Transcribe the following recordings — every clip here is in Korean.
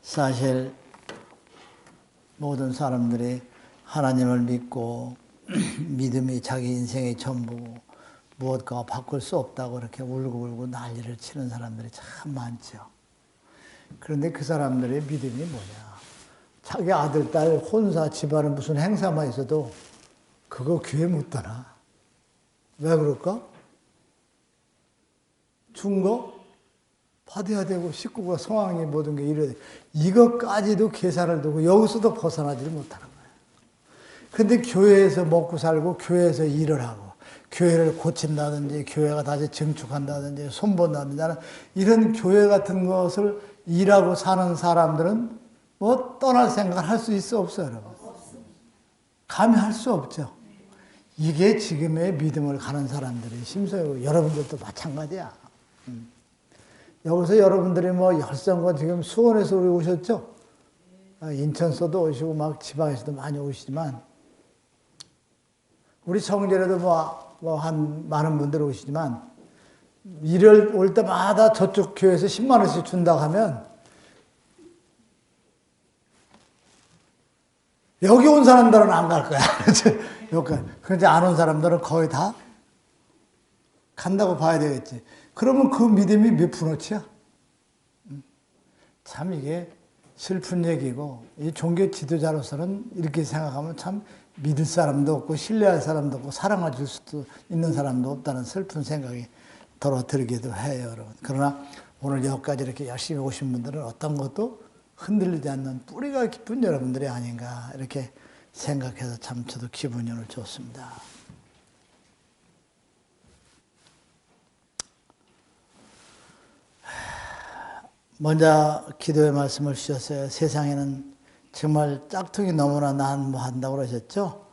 사실 모든 사람들이 하나님을 믿고 믿음이 자기 인생의 전부고 무엇과 바꿀 수 없다고 그렇게 울고 난리를 치는 사람들이 참 많죠. 그런데 그 사람들의 믿음이 뭐냐? 자기 아들, 딸, 혼사, 집안에 무슨 행사만 있어도 그거 교회 못 떠나. 왜 그럴까? 준 거 받아야 되고 식구가 성황이 모든 게 이래. 이것까지도 계산을 두고 여기서도 벗어나지를 못하는 거예요. 그런데 교회에서 먹고 살고 교회에서 일을 하고 교회를 고친다든지 교회가 다시 증축한다든지 손본다든지 이런 교회 같은 것을 일하고 사는 사람들은 뭐 떠날 생각을 할 수 있어 없어요, 여러분? 감히 할 수 없죠. 이게 지금의 믿음을 가는 사람들의 심성이고 여러분들도 마찬가지야. 여기서 여러분들이 뭐 열성과 지금 수원에서 우리 오셨죠? 인천서도 오시고 막 지방에서도 많이 오시지만 우리 청주에도 많은 분들 오시지만 일을 올 때마다 저쪽 교회에서 10만 원씩 준다고 하면 여기 온 사람들은 안 갈 거야. 그런데 안 온 사람들은 거의 다 간다고 봐야 되겠지. 그러면 그 믿음이 몇 프로치야? 참 이게 슬픈 얘기고 이 종교 지도자로서는 이렇게 생각하면 참 믿을 사람도 없고 신뢰할 사람도 없고 사랑해 줄 수도 있는 사람도 없다는 슬픈 생각이 들기도 해요, 여러분. 그러나 오늘 여기까지 이렇게 열심히 오신 분들은 어떤 것도 흔들리지 않는 뿌리가 깊은 여러분들이 아닌가 이렇게 생각해서 참 저도 기분이 오늘 좋습니다. 먼저 기도의 말씀을 주셨어요. 세상에는 정말 짝퉁이 너무나 난무한다고 그러셨죠.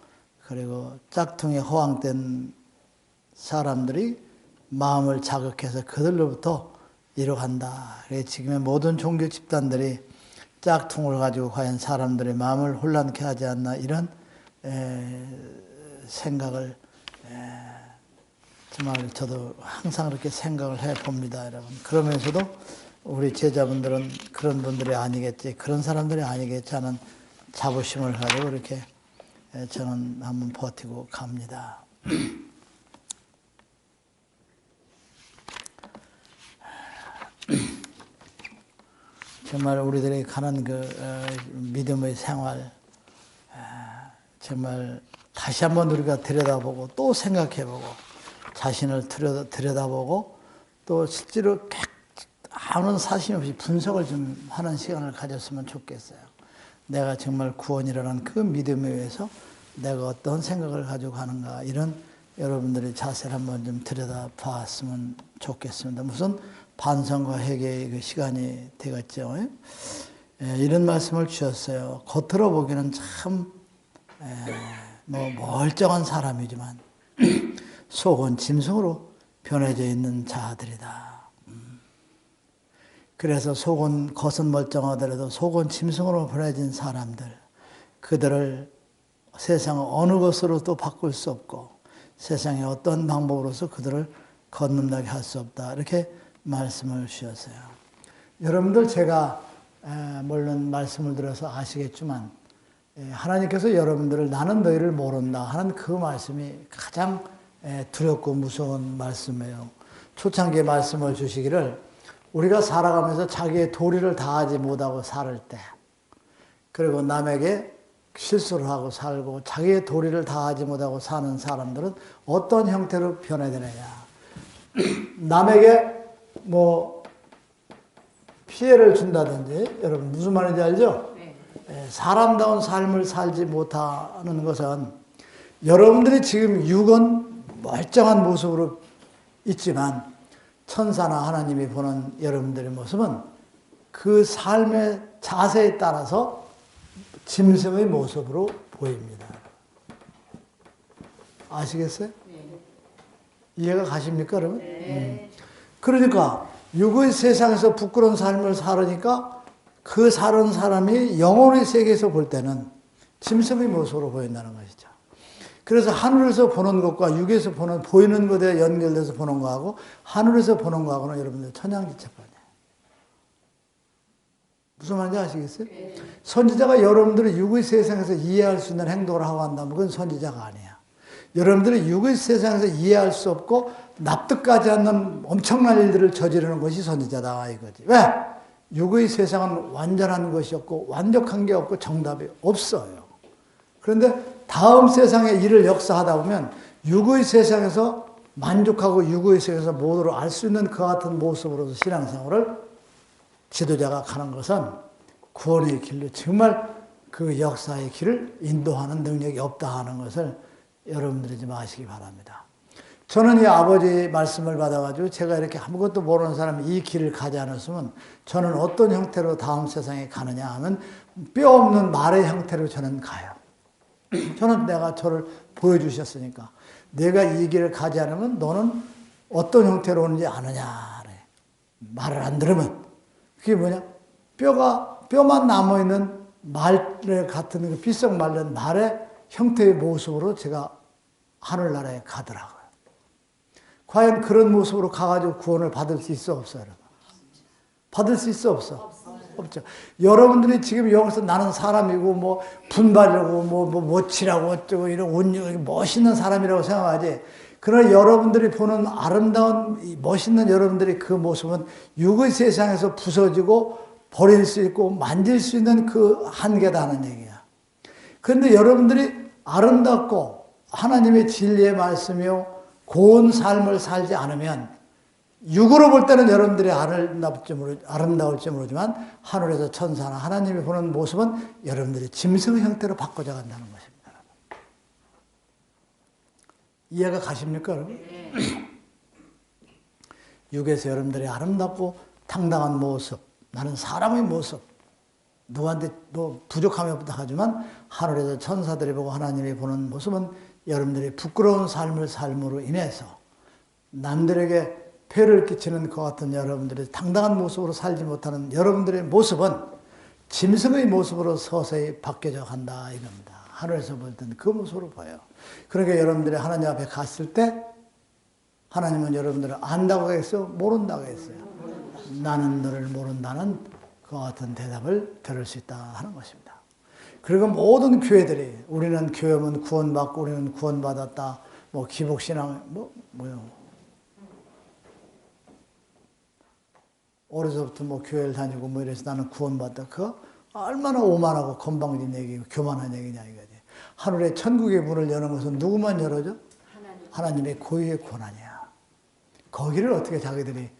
그리고 짝퉁에 허황된 사람들이 마음을 자극해서 그들로부터 이뤄간다. 지금의 모든 종교 집단들이 짝퉁을 가지고 과연 사람들의 마음을 혼란케 하지 않나 이런 생각을 정말 저도 항상 그렇게 생각을 해봅니다, 여러분. 그러면서도 우리 제자분들은 그런 분들이 아니겠지, 그런 사람들이 아니겠지 하는 자부심을 가지고 이렇게 저는 한번 버티고 갑니다. 정말 우리들이 가는 그 믿음의 생활, 정말 다시 한번 우리가 들여다보고 또 생각해보고 자신을 들여다보고 또 실제로 아무런 사심 없이 분석을 좀 하는 시간을 가졌으면 좋겠어요. 내가 정말 구원이라는 그 믿음에 의해서 내가 어떤 생각을 가지고 가는가 이런 여러분들의 자세를 한번 좀 들여다봤으면 좋겠습니다. 무슨 반성과 회개의 그 시간이 되겠죠. 이런 말씀을 주셨어요. 겉으로 보기에는 참 멀쩡한 사람이지만 속은 짐승으로 변해져 있는 자들이다. 그래서 겉은 멀쩡하더라도 속은 짐승으로 변해진 사람들, 그들을 세상 어느 것으로도 바꿀 수 없고 세상의 어떤 방법으로서 그들을 건너게 할 수 없다. 이렇게 말씀을 주셨어요. 여러분들 제가 물론 말씀을 들어서 아시겠지만 하나님께서 여러분들을 나는 너희를 모른다 하는 그 말씀이 가장 두렵고 무서운 말씀이에요. 초창기에 말씀을 주시기를 우리가 살아가면서 자기의 도리를 다하지 못하고 살 때, 그리고 남에게 실수를 하고 살고 자기의 도리를 다하지 못하고 사는 사람들은 어떤 형태로 변해되느냐. 남에게 피해를 준다든지, 여러분 무슨 말인지 알죠? 네. 사람다운 삶을 살지 못하는 것은 여러분들이 지금 육은 멀쩡한 모습으로 있지만 천사나 하나님이 보는 여러분들의 모습은 그 삶의 자세에 따라서 짐승의 모습으로 보입니다. 아시겠어요? 네. 이해가 가십니까, 여러분? 네. 그러니까 육의 세상에서 부끄러운 삶을 살으니까 그 사는 사람이 영혼의 세계에서 볼 때는 짐승의 모습으로 보인다는 것이죠. 그래서 하늘에서 보는 것과 육에서 보이는 것에 연결돼서 보는 거하고 하늘에서 보는 거하고는 여러분들 천양지차반이에요. 무슨 말인지 아시겠어요? 선지자가 여러분들이 육의 세상에서 이해할 수 있는 행동을 하고 한다면 그건 선지자가 아니야. 여러분들이 육의 세상에서 이해할 수 없고 납득하지 않는 엄청난 일들을 저지르는 것이 선지자다 이거지. 왜? 육의 세상은 완전한 것이 없고 완벽한 게 없고 정답이 없어요. 그런데 다음 세상의 일을 역사하다 보면 육의 세상에서 만족하고 육의 세상에서 모두를 알 수 있는 그 같은 모습으로서 신앙생활을 지도자가 가는 것은 구원의 길로 정말 그 역사의 길을 인도하는 능력이 없다 하는 것을 여러분들이 좀 아시기 바랍니다. 저는 이 아버지 말씀을 받아가지고 제가 이렇게 아무것도 모르는 사람이 이 길을 가지 않았으면 저는 어떤 형태로 다음 세상에 가느냐 하면 뼈 없는 말의 형태로 저는 가요. 저는 내가 저를 보여주셨으니까 내가 이 길을 가지 않으면 너는 어떤 형태로 오는지 아느냐 말을 안 들으면 그게 뭐냐? 뼈만 남아있는 말 같은 그 비석 말른 말의 형태의 모습으로 제가 하늘나라에 가더라고요. 과연 그런 모습으로 가가지고 구원을 받을 수 있어 없어요? 받을 수 있어 없어? 없죠. 여러분들이 지금 여기서 나는 사람이고 뭐 분발이라고 뭐 멋지라고 어쩌고 이런 온유 멋있는 사람이라고 생각하지. 그러나 여러분들이 보는 아름다운 멋있는 여러분들의 그 모습은 육의 세상에서 부서지고 버릴 수 있고 만질 수 있는 그 한계다 하는 얘기야. 그런데 여러분들이 아름답고 하나님의 진리의 말씀이요 고운 삶을 살지 않으면 육으로 볼 때는 여러분들이 아름다울지 모르지만 하늘에서 천사나 하나님이 보는 모습은 여러분들이 짐승의 형태로 바꿔져 간다는 것입니다. 이해가 가십니까, 여러분? 육에서 여러분들이 아름답고 당당한 모습, 나는 사람의 모습, 누구한테 부족함이 없다 하지만 하늘에서 천사들이 보고 하나님이 보는 모습은 여러분들이 부끄러운 삶을 삶으로 인해서 남들에게 폐를 끼치는 것 같은 여러분들이 당당한 모습으로 살지 못하는 여러분들의 모습은 짐승의 모습으로 서서히 바뀌어져 간다 이겁니다. 하늘에서 볼 때는 그 모습으로 보여요. 그러니까 여러분들이 하나님 앞에 갔을 때 하나님은 여러분들을 안다고 했어요? 모른다고 했어요? 나는 너를 모른다는 그 같은 대답을 들을 수 있다 하는 것입니다. 그리고 모든 교회들이 우리는 교회면 구원받고 우리는 구원받았다. 뭐 기복신앙 뭐요? 어려서부터 뭐 교회를 다니고 뭐 이래서 나는 구원받다. 그거 얼마나 오만하고 건방진 얘기고 교만한 얘기냐 이거지. 하늘에 천국의 문을 여는 것은 누구만 열어줘? 하나님의 고유의 권한이야. 거기를 어떻게 자기들이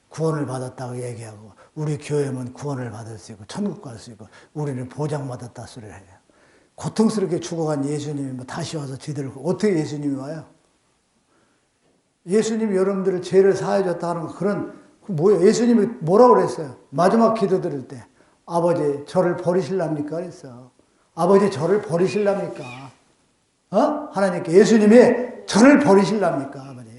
구원을 받았다고 얘기하고 우리 교회면 구원을 받을 수 있고 천국 갈 수 있고 우리는 보장받았다 소리를 해요. 고통스럽게 죽어간 예수님이 뭐 다시 와서 지들을 어떻게 예수님이 와요? 예수님이 여러분들을 죄를 사해줬다 하는 거 그런 뭐예요? 예수님이 뭐라고 그랬어요? 마지막 기도 드릴 때 아버지 저를 버리실랍니까? 그랬어. 아버지 저를 버리실랍니까? 하나님께 예수님이 저를 버리실랍니까? 아버지.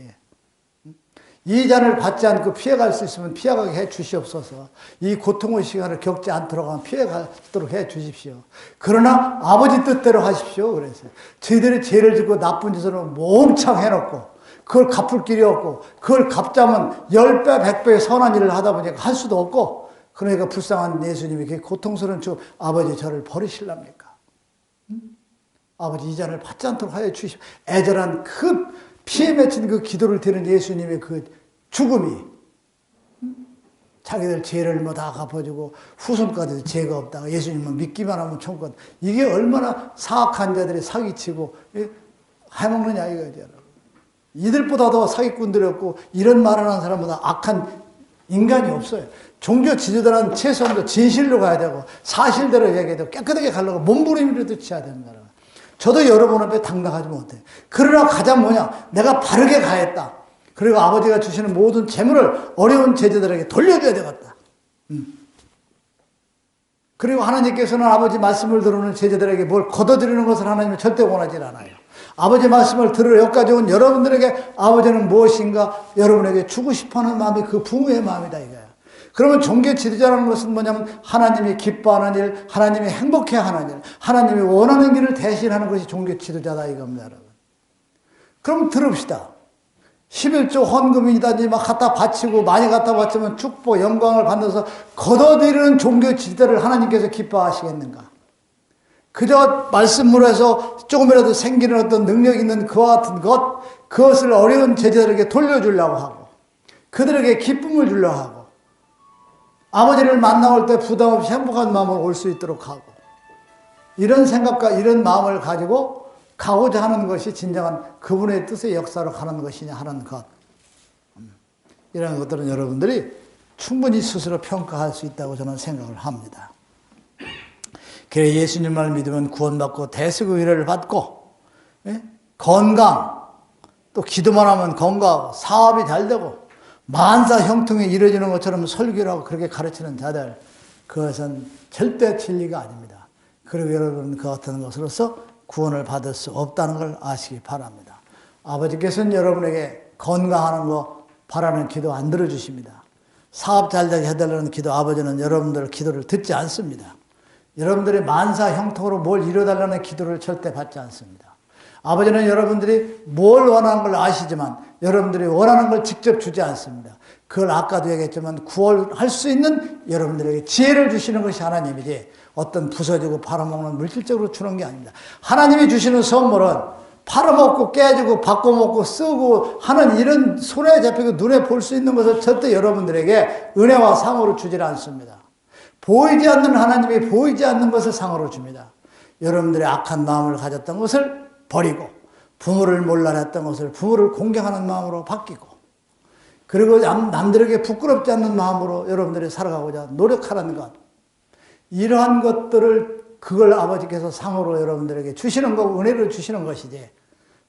이 잔을 받지 않고 피해갈 수 있으면 피해가게 해 주시옵소서. 이 고통의 시간을 겪지 않도록 하면 피해가도록 해 주십시오. 그러나 아버지 뜻대로 하십시오. 그랬어요. 저희들이 죄를 짓고 나쁜 짓을 몽창 해놓고 그걸 갚을 길이 없고 그걸 갚자면 10배, 100배의 선한 일을 하다 보니까 할 수도 없고 그러니까 불쌍한 예수님이 고통스러운 아버지 저를 버리실랍니까? 아버지 이 잔을 받지 않도록 하여 주십시오. 애절한 그 피에 맺힌 그 기도를 드리는 예수님의 그 죽음이 자기들 죄를 뭐 다 갚아주고 후손까지도 죄가 없다. 예수님은 믿기만 하면 천국. 이게 얼마나 사악한 자들이 사기치고 해먹느냐 이거죠. 이들보다 더 사기꾼들이 없고 이런 말을 하는 사람보다 악한 인간이 없어요. 종교 지도자는 최소한도 진실로 가야 되고 사실대로 얘기해야 되고 깨끗하게 가려고 몸부림이라도 쳐야 된다. 저도 여러분 앞에 당당하지 못해요. 그러나 가장 뭐냐? 내가 바르게 가했다. 그리고 아버지가 주시는 모든 재물을 어려운 제자들에게 돌려줘야 되겠다. 그리고 하나님께서는 아버지 말씀을 들으는 제자들에게 뭘 걷어들이는 것을 하나님은 절대 원하지 않아요. 아버지 말씀을 들으러 여기까지 온 여러분들에게 아버지는 무엇인가 여러분에게 주고 싶어하는 마음이 그 부모의 마음이다 이거야. 그러면 종교 지도자라는 것은 뭐냐면 하나님이 기뻐하는 일, 하나님이 행복해하는 일, 하나님이 원하는 길을 대신하는 것이 종교 지도자다 이겁니다. 여러분. 그럼 들읍시다. 11조 헌금이든지 막 갖다 바치고 많이 갖다 바치면 축복, 영광을 받아서 걷어들이는 종교 지대를 하나님께서 기뻐하시겠는가? 그저 말씀으로 해서 조금이라도 생기는 어떤 능력 있는 그와 같은 그것을 어려운 제자들에게 돌려주려고 하고 그들에게 기쁨을 주려고 하고 아버지를 만나올 때 부담 없이 행복한 마음으로 올 수 있도록 하고 이런 생각과 이런 마음을 가지고 가고자 하는 것이 진정한 그분의 뜻의 역사로 가는 것이냐 하는 것. 이런 것들은 여러분들이 충분히 스스로 평가할 수 있다고 저는 생각을 합니다. 그래 예수님을 믿으면 구원받고 대수의 의뢰를 받고 건강, 또 기도만 하면 건강하고 사업이 잘 되고 만사 형통이 이루어지는 것처럼 설교를 하고 그렇게 가르치는 자들, 그것은 절대 진리가 아닙니다. 그리고 여러분 그 같은 것으로서 구원을 받을 수 없다는 걸 아시기 바랍니다. 아버지께서는 여러분에게 건강하는 거 바라는 기도 안 들어주십니다. 사업 잘 되게 해달라는 기도, 아버지는 여러분들 기도를 듣지 않습니다. 여러분들이 만사 형통으로 뭘 이뤄달라는 기도를 절대 받지 않습니다. 아버지는 여러분들이 뭘 원하는 걸 아시지만 여러분들이 원하는 걸 직접 주지 않습니다. 그걸 아까도 얘기했지만 구원할 수 있는 여러분들에게 지혜를 주시는 것이 하나님이지 어떤 부서지고 팔아먹는 물질적으로 주는 게 아닙니다. 하나님이 주시는 선물은 팔아먹고 깨지고 바꿔먹고 쓰고 하는 이런 손에 잡히고 눈에 볼 수 있는 것을 절대 여러분들에게 은혜와 상으로 주질 않습니다. 보이지 않는 하나님이 보이지 않는 것을 상으로 줍니다. 여러분들의 악한 마음을 가졌던 것을 버리고 부모를 몰라냈던 것을 부모를 공경하는 마음으로 바뀌고 그리고 남들에게 부끄럽지 않는 마음으로 여러분들이 살아가고자 노력하는 것, 이러한 것들을 그걸 아버지께서 상으로 여러분들에게 주시는 거고 은혜를 주시는 것이지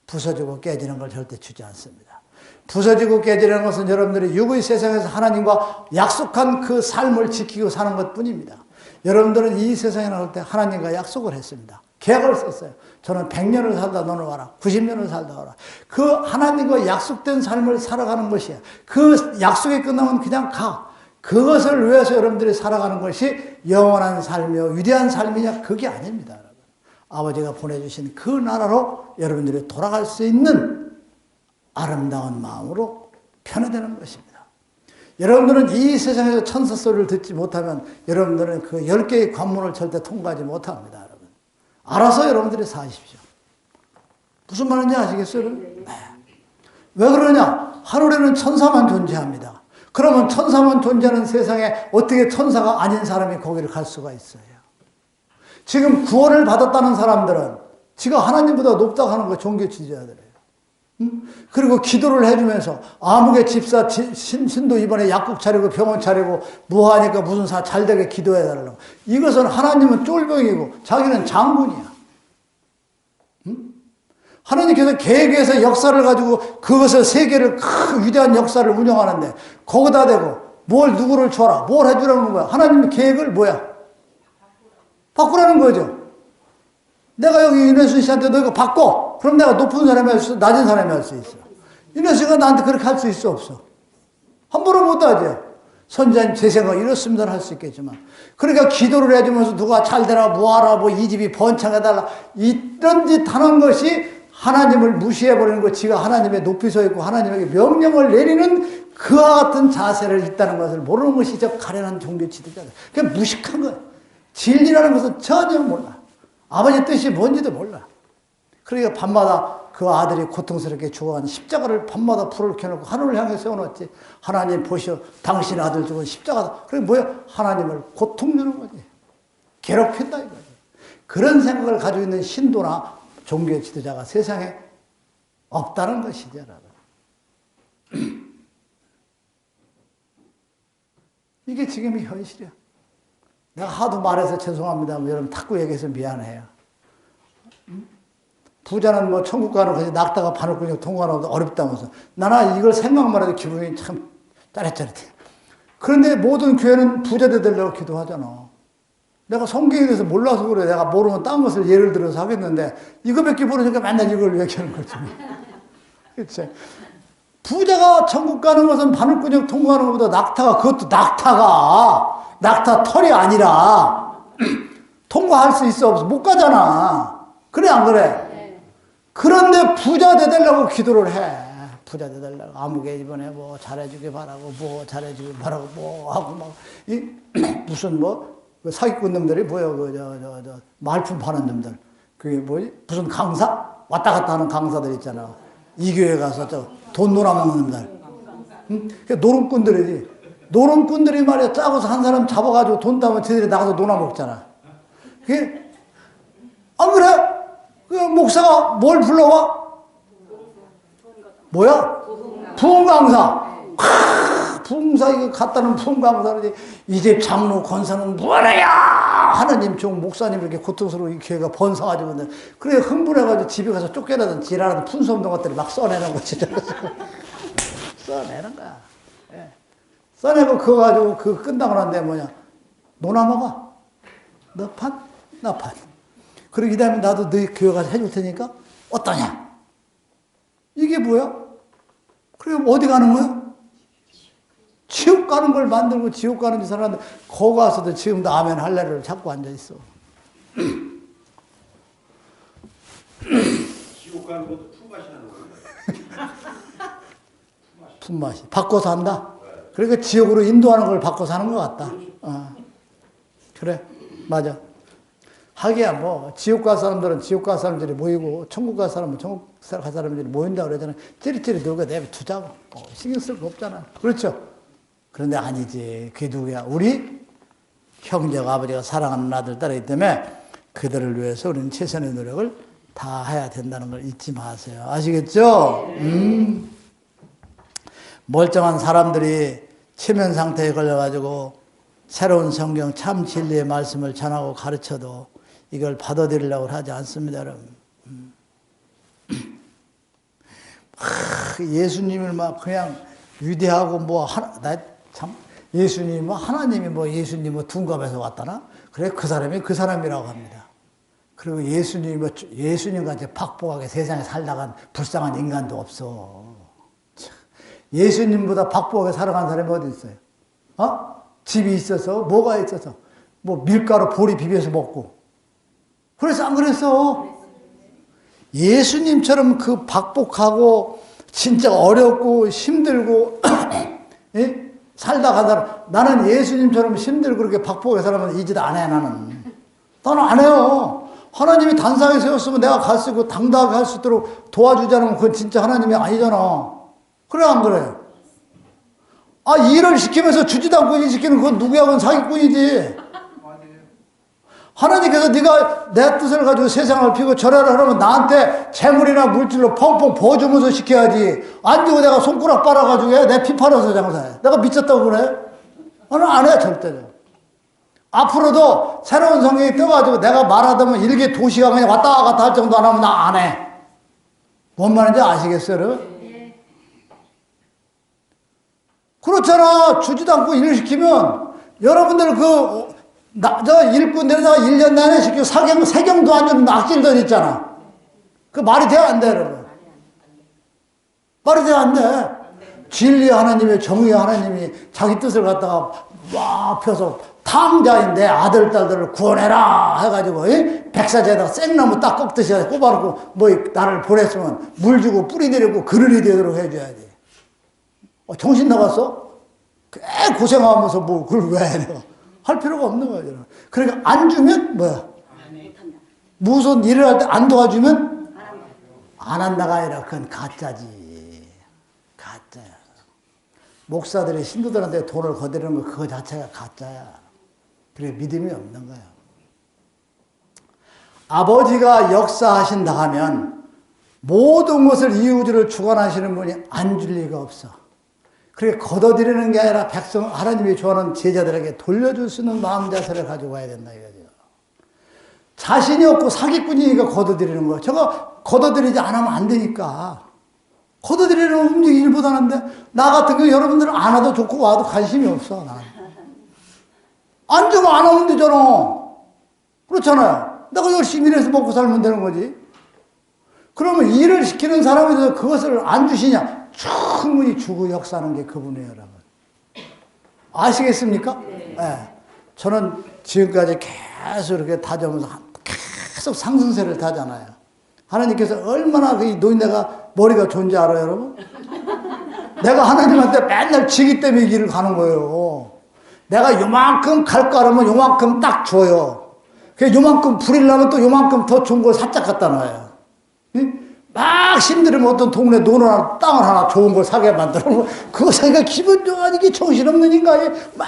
부서지고 깨지는 걸 절대 주지 않습니다. 부서지고 깨지는 것은 여러분들이 육의 세상에서 하나님과 약속한 그 삶을 지키고 사는 것뿐입니다. 여러분들은 이 세상에 나올 때 하나님과 약속을 했습니다. 계약을 썼어요. 저는 100년을 살다 너는 와라. 90년을 살다 와라. 그 하나님과 약속된 삶을 살아가는 것이야. 그 약속이 끝나면 그냥 가. 그것을 위해서 여러분들이 살아가는 것이 영원한 삶이요 위대한 삶이냐? 그게 아닙니다. 여러분. 아버지가 보내주신 그 나라로 여러분들이 돌아갈 수 있는 아름다운 마음으로 편해되는 것입니다. 여러분들은 이 세상에서 천사 소리를 듣지 못하면 여러분들은 그 10개의 관문을 절대 통과하지 못합니다. 여러분. 알아서 여러분들이 사십시오. 무슨 말인지 아시겠어요? 네. 왜 그러냐? 하늘에는 천사만 존재합니다. 그러면 천사만 존재하는 세상에 어떻게 천사가 아닌 사람이 거기를 갈 수가 있어요? 지금 구원을 받았다는 사람들은 지가 하나님보다 높다고 하는 거 종교 지지자들이에요. 그리고 기도를 해주면서 아무개 집사 신도 이번에 약국 차리고 병원 차리고 무하니까 무슨 잘 되게 기도해달라고. 이것은 하나님은 쫄병이고 자기는 장군이야. 하나님께서 계획해서 역사를 가지고 그것을 세계를 큰 위대한 역사를 운영하는데 거기다 대고 뭘 누구를 줘라 뭘 해주라는 거야. 하나님의 계획을 뭐야? 바꾸라는 거죠. 내가 여기 윤혜순 씨한테 너 이거 바꿔. 그럼 내가 높은 사람이 할 수 있어? 낮은 사람이 할 수 있어? 윤혜순 씨가 나한테 그렇게 할 수 있어? 없어? 함부로 못하죠. 선지자님 제 생각 이렇습니다 할 수 있겠지만 그러니까 기도를 해주면서 누가 잘 되라 뭐하라 뭐 이 집이 번창해달라 이런 짓 하는 것이 하나님을 무시해버리는 거, 지가 하나님의 높이 서 있고 하나님에게 명령을 내리는 그와 같은 자세를 있다는 것을 모르는 것이 저 가련한 종교 지도자들. 그냥 무식한 거예요. 진리라는 것은 전혀 몰라. 아버지 뜻이 뭔지도 몰라. 그러니까 밤마다 그 아들이 고통스럽게 죽어간 십자가를 밤마다 불을 켜놓고 하늘을 향해 세워놓지. 하나님 보시오. 당신 아들 죽은 십자가다. 그게 뭐야? 하나님을 고통 주는 거지. 괴롭힌다 이거지. 그런 생각을 가지고 있는 신도나 종교 지도자가 세상에 없다는 것이죠, 여러분. 이게 지금의 현실이야. 내가 하도 말해서 죄송합니다. 여러분 탁구 얘기해서 미안해요. 부자는 뭐 천국 가는 것이 낙타가 바늘꾼이 통과하는 것도 어렵다면서. 나는 이걸 생각만 해도 기분이 참 짜릿짜릿해. 그런데 모든 교회는 부자들 되려고 기도하잖아. 내가 성경에 대해서 몰라서 그래. 내가 모르면 딴 것을 예를 들어서 하겠는데 이거밖에 모르니까 맨날 이걸 얘기하는 거지. 그렇지. 부자가 천국 가는 것은 바늘꾼이 통과하는 것보다 낙타가, 그것도 낙타 털이 아니라 통과할 수 있어 없어? 못 가잖아. 그래 안 그래? 그런데 부자 되려고 기도를 해. 부자 되달라고 아무개 이번에 뭐 잘해주길 바라고 뭐 잘해주길 바라고 뭐 하고 막 이 무슨 뭐 그 사기꾼 놈들이 뭐야 그 말품 파는 놈들 그게 뭐지 무슨 강사 왔다 갔다 하는 강사들 있잖아 이 교회 가서 저 돈 놀아먹는 놈들 응? 노름꾼들이지 노름꾼들이 말이야 짜고서 한 사람 잡아가지고 돈 따면 쟤들이 나가서 놀아먹잖아 그게 안 그래? 그 목사가 뭘 불러와? 뭐야? 부흥강사. 부흥사 이거 갖다는 부흥강사는 이 집 장로 권사는 뭐래야? 하느님 종 목사님 이렇게 고통스러워 이 교회가 번성하지고 그래 흥분해가지고 집에 가서 쫓겨나던 지랄하던 푼수 없는 것들이 막 써내는 거지. 써내는 거야. 예. 써내고 그거 가지고 그거 끝나고 난 다음에 뭐냐? 노나 먹어. 너 판? 나 판. 그리고 이 다음에 나도 너희 교회 가서 해줄 테니까 어떠냐? 이게 뭐야? 그래 어디 가는 거야? 지옥 가는 걸 만들고 지옥 가는 짓을 하는데 거기 가서도 지금도 아멘 할례를 잡고 앉아있어. 지옥 가는 것도 품맛이 나는 거야. 품맛이. 바꿔서 한다? 그러니까 지옥으로 인도하는 걸 바꿔서 하는 것 같다. 그래 맞아. 하기야 뭐 지옥 갈 사람들은 지옥 갈 사람들이 모이고 천국 갈 사람은 천국 갈 사람들이 모인다고 그러잖아요. 찌릿찌릿 누가 내비 두자고 신경 쓸 거 없잖아. 그렇죠? 그런데 아니지. 그게 누구야? 우리 형제가 아버지가 사랑하는 아들 딸이기 때문에 그들을 위해서 우리는 최선의 노력을 다해야 된다는 걸 잊지 마세요. 아시겠죠? 멀쩡한 사람들이 체면 상태에 걸려가지고 새로운 성경 참 진리의 말씀을 전하고 가르쳐도 이걸 받아들이려고 하지 않습니다, 여러분. 예수님을 막 그냥 위대하고 뭐 나 참 예수님이 뭐 하나님이 뭐 예수님 뭐 둔갑에서 왔다나? 그래 그 사람이 그 사람이라고 합니다. 그리고 예수님이 뭐 예수님같이 박복하게 세상에 살다간 불쌍한 인간도 없어. 예수님보다 박복하게 살아간 사람이 어디 있어요? 집이 있어서 뭐가 있어서 뭐 밀가루 보리 비벼서 먹고 그래서 안 그랬어? 예수님처럼 그 박복하고 진짜 어렵고 힘들고 살다 간 사람 나는 예수님처럼 힘들고 그렇게 박복하게 살면 이 짓 안 해 나는 안 해요. 하나님이 단상에 세웠으면 내가 갈 수 있고 당당하게 할 수 있도록 도와주지 않으면 그건 진짜 하나님이 아니잖아. 그래 안 그래? 일을 시키면서 주지도 않고 일 시키는 그건 누구야? 그건 사기꾼이지. 하나님께서 네가 내 뜻을 가지고 세상을 피고 절하라 하면 나한테 재물이나 물질로 펑펑 부어주면서 시켜야지. 안 주고 내가 손가락 빨아가지고 해. 내 피 팔아서 장사해. 내가 미쳤다고 그래? 나는 안 해, 절대로. 앞으로도 새로운 성경이 떠가지고 내가 말하다면 일개 도시가 그냥 왔다 갔다 할 정도 안 하면 나 안 해. 뭔 말인지 아시겠어요? 그렇잖아. 주지도 않고 일을 시키면 여러분들 저 일꾼 데다가 1년 내내 시키고 세경도 안 주는 악질들 있잖아. 그 말이 돼, 안 돼, 여러분? 말이 돼, 안 돼? 진리 하나님의 정의 하나님이 자기 뜻을 갖다가 막 펴서 탕자인 내 아들, 딸들을 구원해라 해가지고 백사제에다가 생나무 딱 꺾듯이 꼽아놓고 뭐 나를 보냈으면 물 주고 뿌리 내리고 그늘이 되도록 해줘야지. 정신 나갔어? 꽤 고생하면서 뭐 그걸 왜 해, 내가. 할 필요가 없는 거죠. 그러니까 안 주면 뭐야? 무슨 일을 할 때 안 도와주면 안 한다가 아니라 그건 가짜지. 가짜야. 목사들이 신도들한테 돈을 거두는 거 그거 자체가 가짜야. 그래 믿음이 없는 거야. 아버지가 역사하신다 하면 모든 것을 이 우주를 주관하시는 분이 안 줄 리가 없어. 그렇게 걷어들이는 게 아니라 하나님이 좋아하는 제자들에게 돌려줄 수 있는 마음 자세를 가지고 와야 된다 이거죠. 자신이 없고 사기꾼이니까 걷어들이는 거야. 저거 걷어들이지 않으면 안 되니까. 걷어들이는 움직이 일보다 하는데 나 같은 경우 여러분들은 안 와도 좋고 와도 관심이 없어. 나는. 안 주면 안 오면 되잖아. 그렇잖아요. 내가 열심히 일해서 먹고 살면 되는 거지. 그러면 일을 시키는 사람에 대해서 그것을 안 주시냐? 충분히 주고 역사하는 게 그분이에요, 여러분. 아시겠습니까? 네. 저는 지금까지 계속 이렇게 다져오면서 계속 상승세를 타잖아요. 하나님께서 얼마나 그 노인네가 머리가 좋은지 알아요, 여러분? 내가 하나님한테 맨날 지기 때문에 이 길을 가는 거예요. 내가 요만큼 갈 거라면 요만큼 딱 줘요. 그 요만큼 부리려면 또 요만큼 더 좋은 걸 살짝 갖다 놔요. 막 힘들으면 어떤 동네 논을 하나, 땅을 하나 좋은 걸 사게 만들어. 그거 사니까 기분 좋아. 이게 정신없는 인간이 막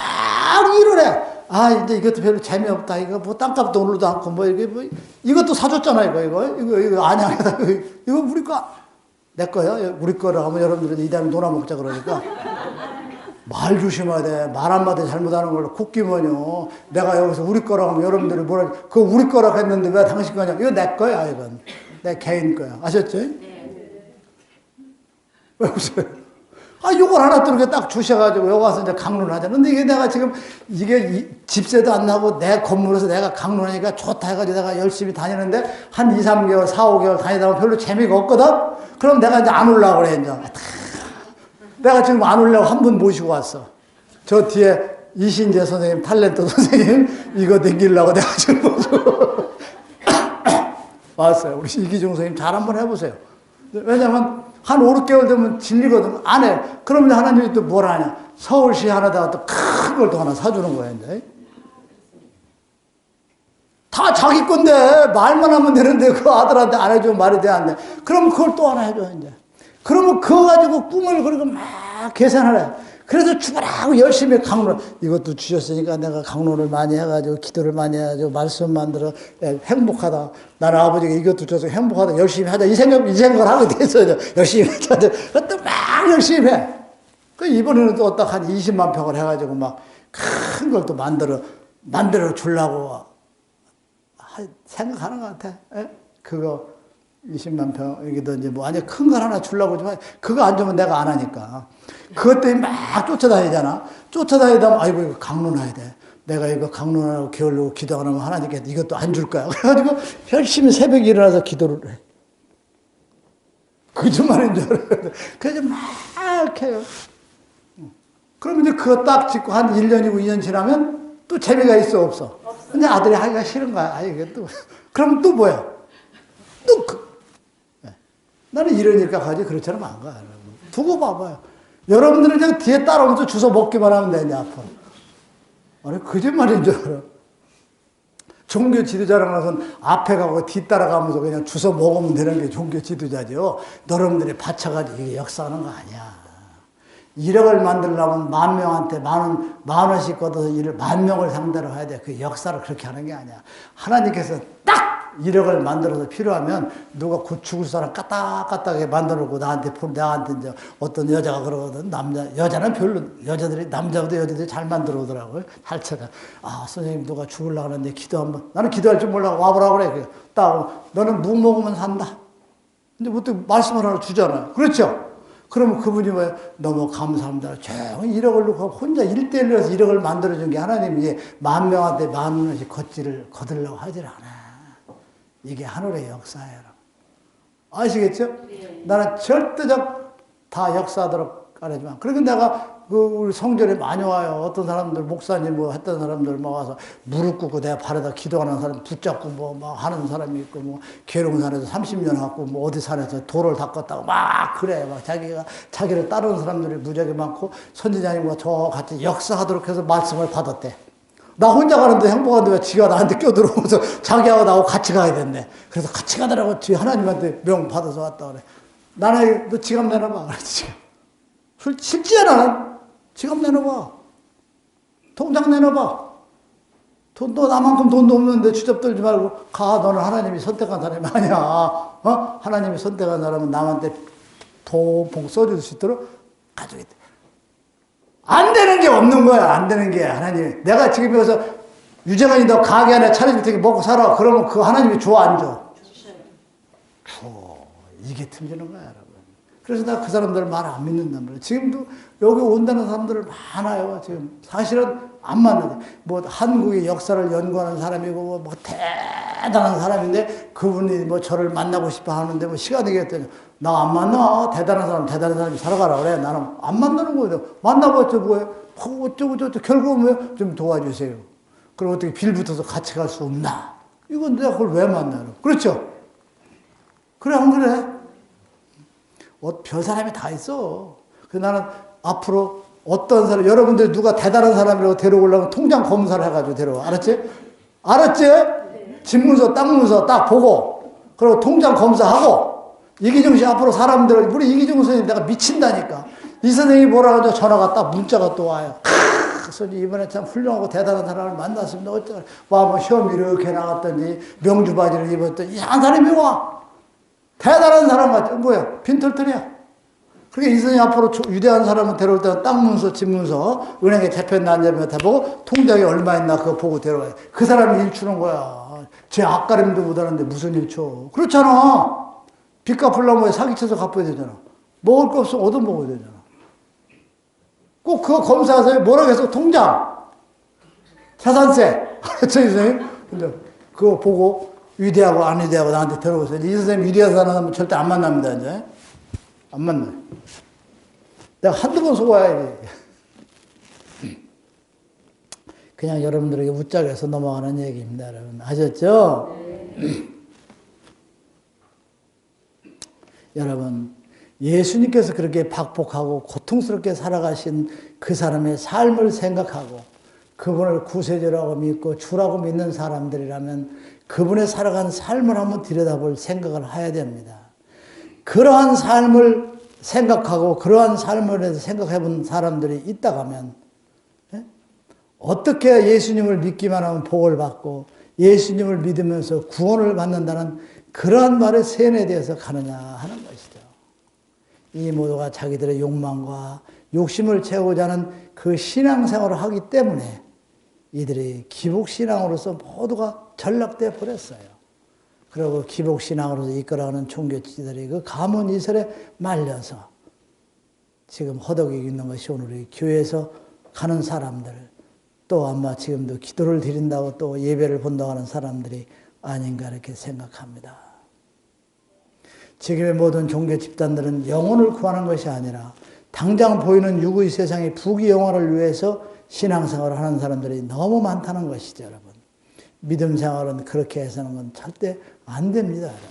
일을 해. 아, 이제 이것도 별로 재미없다. 이거 뭐 땅값도 오르도 않고 뭐 이게 뭐 이것도 사줬잖아. 이거 안양에다. 이거 우리 거. 내 거야. 우리 거라 하면 여러분들이 이 다음에 놀아먹자 그러니까. 말 조심해야 돼. 말 한마디 잘못하는 걸로 콧기면요. 내가 여기서 우리 거라고 하면 여러분들이 뭐라, 그거 우리 거라고 했는데 왜 당신 거냐. 이거 내 거야, 이건. 내 개인 거야. 아셨죠? 왜 웃어요? 아, 요걸 하나 또 이렇게 딱 주셔가지고, 여기 와서 이제 강론을 하잖아. 근데 이게 내가 지금, 이게 집세도 안 나고 내 건물에서 내가 강론하니까 좋다 해가지고 내가 열심히 다니는데, 한 2, 3개월, 4, 5개월 다니다 보면 별로 재미가 없거든? 그럼 내가 이제 안 올라고 그래, 이제. 내가 지금 안 올라고 한 분 모시고 왔어. 저 뒤에 이신재 선생님, 탤런트 선생님, 이거 댕기려고 내가 지금 모시고 왔어요. 우리 이기중 선생님 잘 한번 해보세요. 왜냐면, 한 5, 6개월 되면 질리거든. 안 해. 그러면 하나님이 또 뭘 하냐. 서울시 하나다가 또 큰 걸 또 하나 사주는 거야, 이제. 다 자기 건데, 말만 하면 되는데, 그 아들한테 안 해주면 말이 돼, 안 돼. 그럼 그걸 또 하나 해줘, 이제. 그러면 그거 가지고 꿈을 그리고 막 계산을 해. 그래서 죽으라고 열심히 강론, 이것도 주셨으니까 내가 강론을 많이 해가지고 기도를 많이 해가지고 말씀 만들어 행복하다. 나는 아버지가 이것도 줘서 행복하다. 열심히 하자. 이 생각을 하게 됐어요. 열심히 하자. 그것도 막 열심히 해. 그 이번에는 또 딱 한 20만 평을 해가지고 막 큰 걸 또 만들어 주려고 생각하는 것 같아. 에? 그거 20만 평이기도 이제 뭐 아니 큰 걸 하나 주려고 하지만 그거 안 주면 내가 안 하니까 그것 때문에 막 쫓아다니잖아. 쫓아다니다 아이고 이거 강론해야 돼. 내가 이거 강론하고 게으르고 기도 안 하면 하나님께 이것도 안 줄 거야. 그래가지고 열심히 새벽에 일어나서 기도를 해. 거짓말인 줄 알아요. 그래서 막 해요. 그럼 이제 그거 딱 짓고 한 1년이고 2년 지나면 또 재미가 있어 없어? 근데 아들이 하기가 싫은 거야. 아 이게 또 그럼 또 뭐야? 또 나는 이러니까 가지 그렇처럼 안 가. 두고 봐봐요. 여러분들은 그냥 뒤에 따라오면서 주워 먹기만 하면 되냐, 앞으로. 아니, 거짓말인 줄 알아. 종교 지도자라는 것은 앞에 가고 뒤 따라가면서 그냥 주워 먹으면 되는 게 종교 지도자죠. 여러분들이 바쳐가지고 이게 역사하는 거 아니야. 1억을 만들려면 10,000명한테 만 원씩 걷어서 10,000명을 상대로 해야 돼. 그 역사를 그렇게 하는 게 아니야. 하나님께서 딱 1억을 만들어서 필요하면 누가 곧 죽을 사람 까딱까딱하게 만들어놓고 나한테 이제 어떤 여자가 그러거든. 여자는 별로, 남자보다 여자들이 잘 만들어 오더라고요. 잘 찾아. 아, 선생님 누가 죽으려고 하는데 기도 한번. 나는 기도할 줄 몰라. 와보라 그래. 딱, 너는 묵 먹으면 산다. 근데 뭐 또 말씀을 하나 주잖아요. 그렇죠? 그러면 그분이 왜 너무 감사합니다. 조용히 1억을 놓고 혼자 1대1로 해서 1억을 만들어준 게 하나님이 이제 10,000명한테 10,000원씩 거들려고 하질 않아. 이게 하늘의 역사예요. 아시겠죠? 네. 나는 절대적 다 역사하도록 가르치지만. 그러니까 내가 우리 성전에 많이 와요. 어떤 사람들, 목사님 뭐 했던 사람들 막 와서 무릎 꿇고 내 발에다 기도하는 사람 붙잡고 뭐 막 하는 사람이 있고 뭐 계룡산에서 30년 하고 뭐 어디 산에서 돌을 닦았다고 막 그래. 막 자기를 따르는 사람들이 무지하게 많고 선지자님과 저 같이 역사하도록 해서 말씀을 받았대. 나 혼자 가는데 행복한데 왜 지가 나한테 껴들어오면서 자기하고 나하고 같이 가야 된대. 그래서 같이 가더라고. 뒤에 하나님한테 명 받아서 왔다 그래. 나는 너 지갑 내놔봐. 그랬지. 실제 나는 지갑 내놔봐. 통장 내놔봐. 너 나만큼 돈도 없는데 주접 들지 말고 가. 너는 하나님이 선택한 사람이 아니야. 어? 하나님이 선택한 사람은 남한테 봉 써줄 수 있도록 가지고 있대. 안 되는 게 없는 거야. 안 되는 게 하나님. 내가 지금 여기서 유재관이 너 가게 하나 차려줄 테니 먹고 살아. 그러면 그 하나님이 줘 안 줘? 줘. 이게 틈지는 거야, 여러분. 그래서 나 그 사람들 말 안 믿는단 말이야. 지금도 여기 온다는 사람들 많아요. 지금 사실은 안 만나죠. 뭐 한국의 역사를 연구하는 사람이고 뭐 대단한 사람인데 그분이 뭐 저를 만나고 싶어 하는데 뭐 시간이 되겠더니 나 안 만나. 대단한 사람이 살아가라 그래. 나는 안 만나는 거예요. 만나봤자 뭐예요? 어쩌고 결국은 좀 도와주세요. 그리고 어떻게 빌 붙어서 같이 갈 수 없나? 이건 내가 그걸 왜 만나요? 그렇죠? 그래 안 그래? 별 사람이 다 있어. 그래서 나는 앞으로 어떤 사람, 여러분들 누가 대단한 사람이라고 데려오려면 통장 검사를 해가지고 데려와. 알았지? 알았지? 집문서, 땅 문서 딱 보고, 그리고 통장 검사하고, 이기정 씨 앞으로 사람들, 우리 이기정 선생님 내가 미친다니까. 이 선생님이 뭐라고 하죠? 전화가 딱 문자가 또 와요. 그래서 이번에 참 훌륭하고 대단한 사람을 만났습니다. 어쩌 와, 뭐 시험 이렇게 나갔더니 명주 바지를 입었더니 이상한 사람이 와. 대단한 사람 같죠? 뭐야? 빈털털이야. 그러니까 이 선생님 앞으로 위대한 사람을 데려올 때는 땅 문서, 집 문서, 은행에 대표 난자면 다 보고 통장에 얼마 있나 그거 보고 데려와요. 그 사람이 일추는 거야. 제 앞가림도 못하는데 무슨 일추? 그렇잖아. 빚 갚으려면 사기쳐서 갚아야 되잖아. 먹을 거 없으면 얻어먹어야 되잖아. 꼭 그거 검사하세요. 뭐라고 해서 통장, 자산세. 그렇죠, 이 선생님? 근데 그거 보고 위대하고 안 위대하고 나한테 데려오세요. 이 선생님 위대한 사람은 절대 안 만납니다, 이제. 안 만나요. 내가 한두 번 속아야지. 그냥 여러분들에게 웃자고 넘어가는 얘기입니다, 여러분. 아셨죠? 여러분, 예수님께서 그렇게 박복하고 고통스럽게 살아가신 그 사람의 삶을 생각하고 그분을 구세주라고 믿고 주라고 믿는 사람들이라면 그분의 살아간 삶을 한번 들여다볼 생각을 해야 됩니다. 그러한 삶을 생각하고 그러한 삶을 해서 생각해 본 사람들이 있다고 하면 어떻게 예수님을 믿기만 하면 복을 받고 예수님을 믿으면서 구원을 받는다는 그러한 말의 세뇌되어서 가느냐 하는 것이죠. 이 모두가 자기들의 욕망과 욕심을 채우고자 하는 그 신앙생활을 하기 때문에 이들이 기복신앙으로서 모두가 전락되어 버렸어요. 그리고 기복신앙으로서 이끌어가는 종교지들이 그 가문 이설에 말려서 지금 허덕이고 있는 것이 오늘 교회에서 가는 사람들, 또 아마 지금도 기도를 드린다고 또 예배를 본다고 하는 사람들이 아닌가 이렇게 생각합니다. 지금의 모든 종교 집단들은 영혼을 구하는 것이 아니라 당장 보이는 육의 세상의 부귀영화를 위해서 신앙생활을 하는 사람들이 너무 많다는 것이죠, 여러분. 믿음 생활은 그렇게 해서는 건 절대 안 됩니다, 여러분.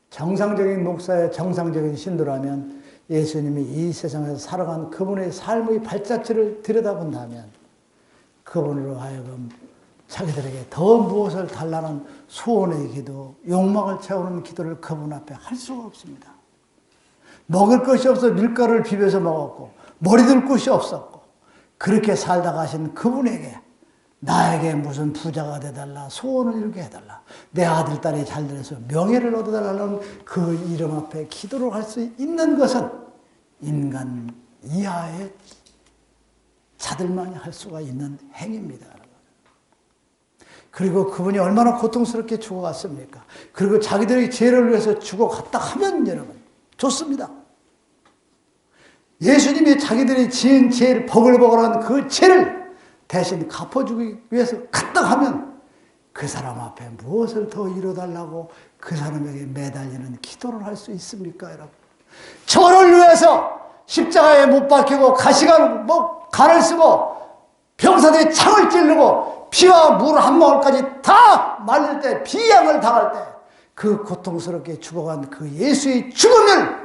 정상적인 목사의 정상적인 신도라면 예수님이 이 세상에서 살아간 그분의 삶의 발자취를 들여다본다면 그분으로 하여금 자기들에게 더 무엇을 달라는 소원의 기도, 욕망을 채우는 기도를 그분 앞에 할 수가 없습니다. 먹을 것이 없어 밀가루를 비벼서 먹었고 머리둘 곳이 없었고 그렇게 살다 가신 그분에게 나에게 무슨 부자가 돼달라, 소원을 이루게 해달라, 내 아들, 딸이 잘 돼서 명예를 얻어달라는 그 이름 앞에 기도를 할 수 있는 것은 인간 이하의 자들만이 할 수가 있는 행위입니다. 그리고 그분이 얼마나 고통스럽게 죽어갔습니까? 그리고 자기들의 죄를 위해서 죽어갔다 하면 여러분 좋습니다. 예수님이 자기들이 지은 죄를 버글버글한 그 죄를 대신 갚아주기 위해서 갔다 하면 그 사람 앞에 무엇을 더 이뤄달라고 그 사람에게 매달리는 기도를 할 수 있습니까, 여러분? 저를 위해서 십자가에 못 박히고 간을 쓰고 병사들이 창을 찌르고 피와 물 한 모금까지 다 말릴 때, 비양을 당할 때 그 고통스럽게 죽어간 그 예수의 죽음을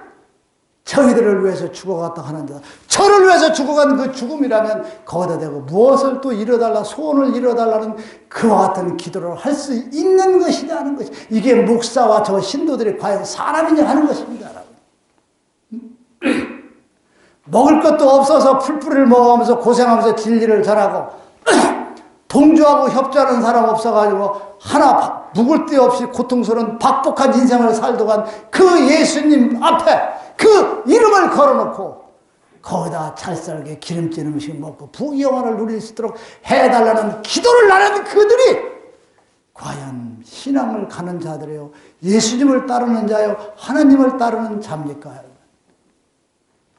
저희들을 위해서 죽어갔다 하는데 저를 위해서 죽어간 그 죽음이라면 거기다 대고 무엇을 또 이뤄달라, 소원을 이뤄달라는 그와 같은 기도를 할 수 있는 것이냐는 것이, 이게 목사와 저 신도들이 과연 사람이냐 하는 것입니다. 먹을 것도 없어서 풀뿌리를 먹어가면서 고생하면서 진리를 전하고 동조하고 협조하는 사람 없어가지고 하나 묵을 데 없이 고통스러운 박복한 인생을 살도간 그 예수님 앞에 그 이름을 걸어놓고 거기다 찰쌀게 기름진 음식 먹고 부귀영화를 누릴 수 있도록 해달라는 기도를 하는 그들이 과연 신앙을 가는 자들이요, 예수님을 따르는 자요, 하나님을 따르는 자입니까?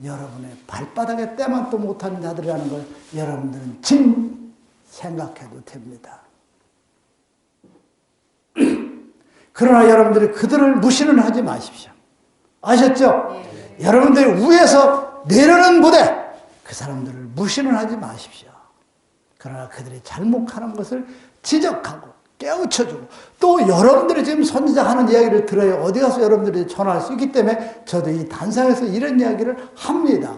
여러분의 발바닥에 때만도 못한 자들이라는 걸 여러분들은 생각해도 됩니다. 그러나 여러분들이 그들을 무시는 하지 마십시오. 아셨죠? 여러분들이 위에서 내려는 무대, 그 사람들을 무시는 하지 마십시오. 그러나 그들이 잘못하는 것을 지적하고 깨우쳐주고 또 여러분들이 지금 선지자 하는 이야기를 들어야 어디 가서 여러분들이 전할 수 있기 때문에 저도 이 단상에서 이런 이야기를 합니다.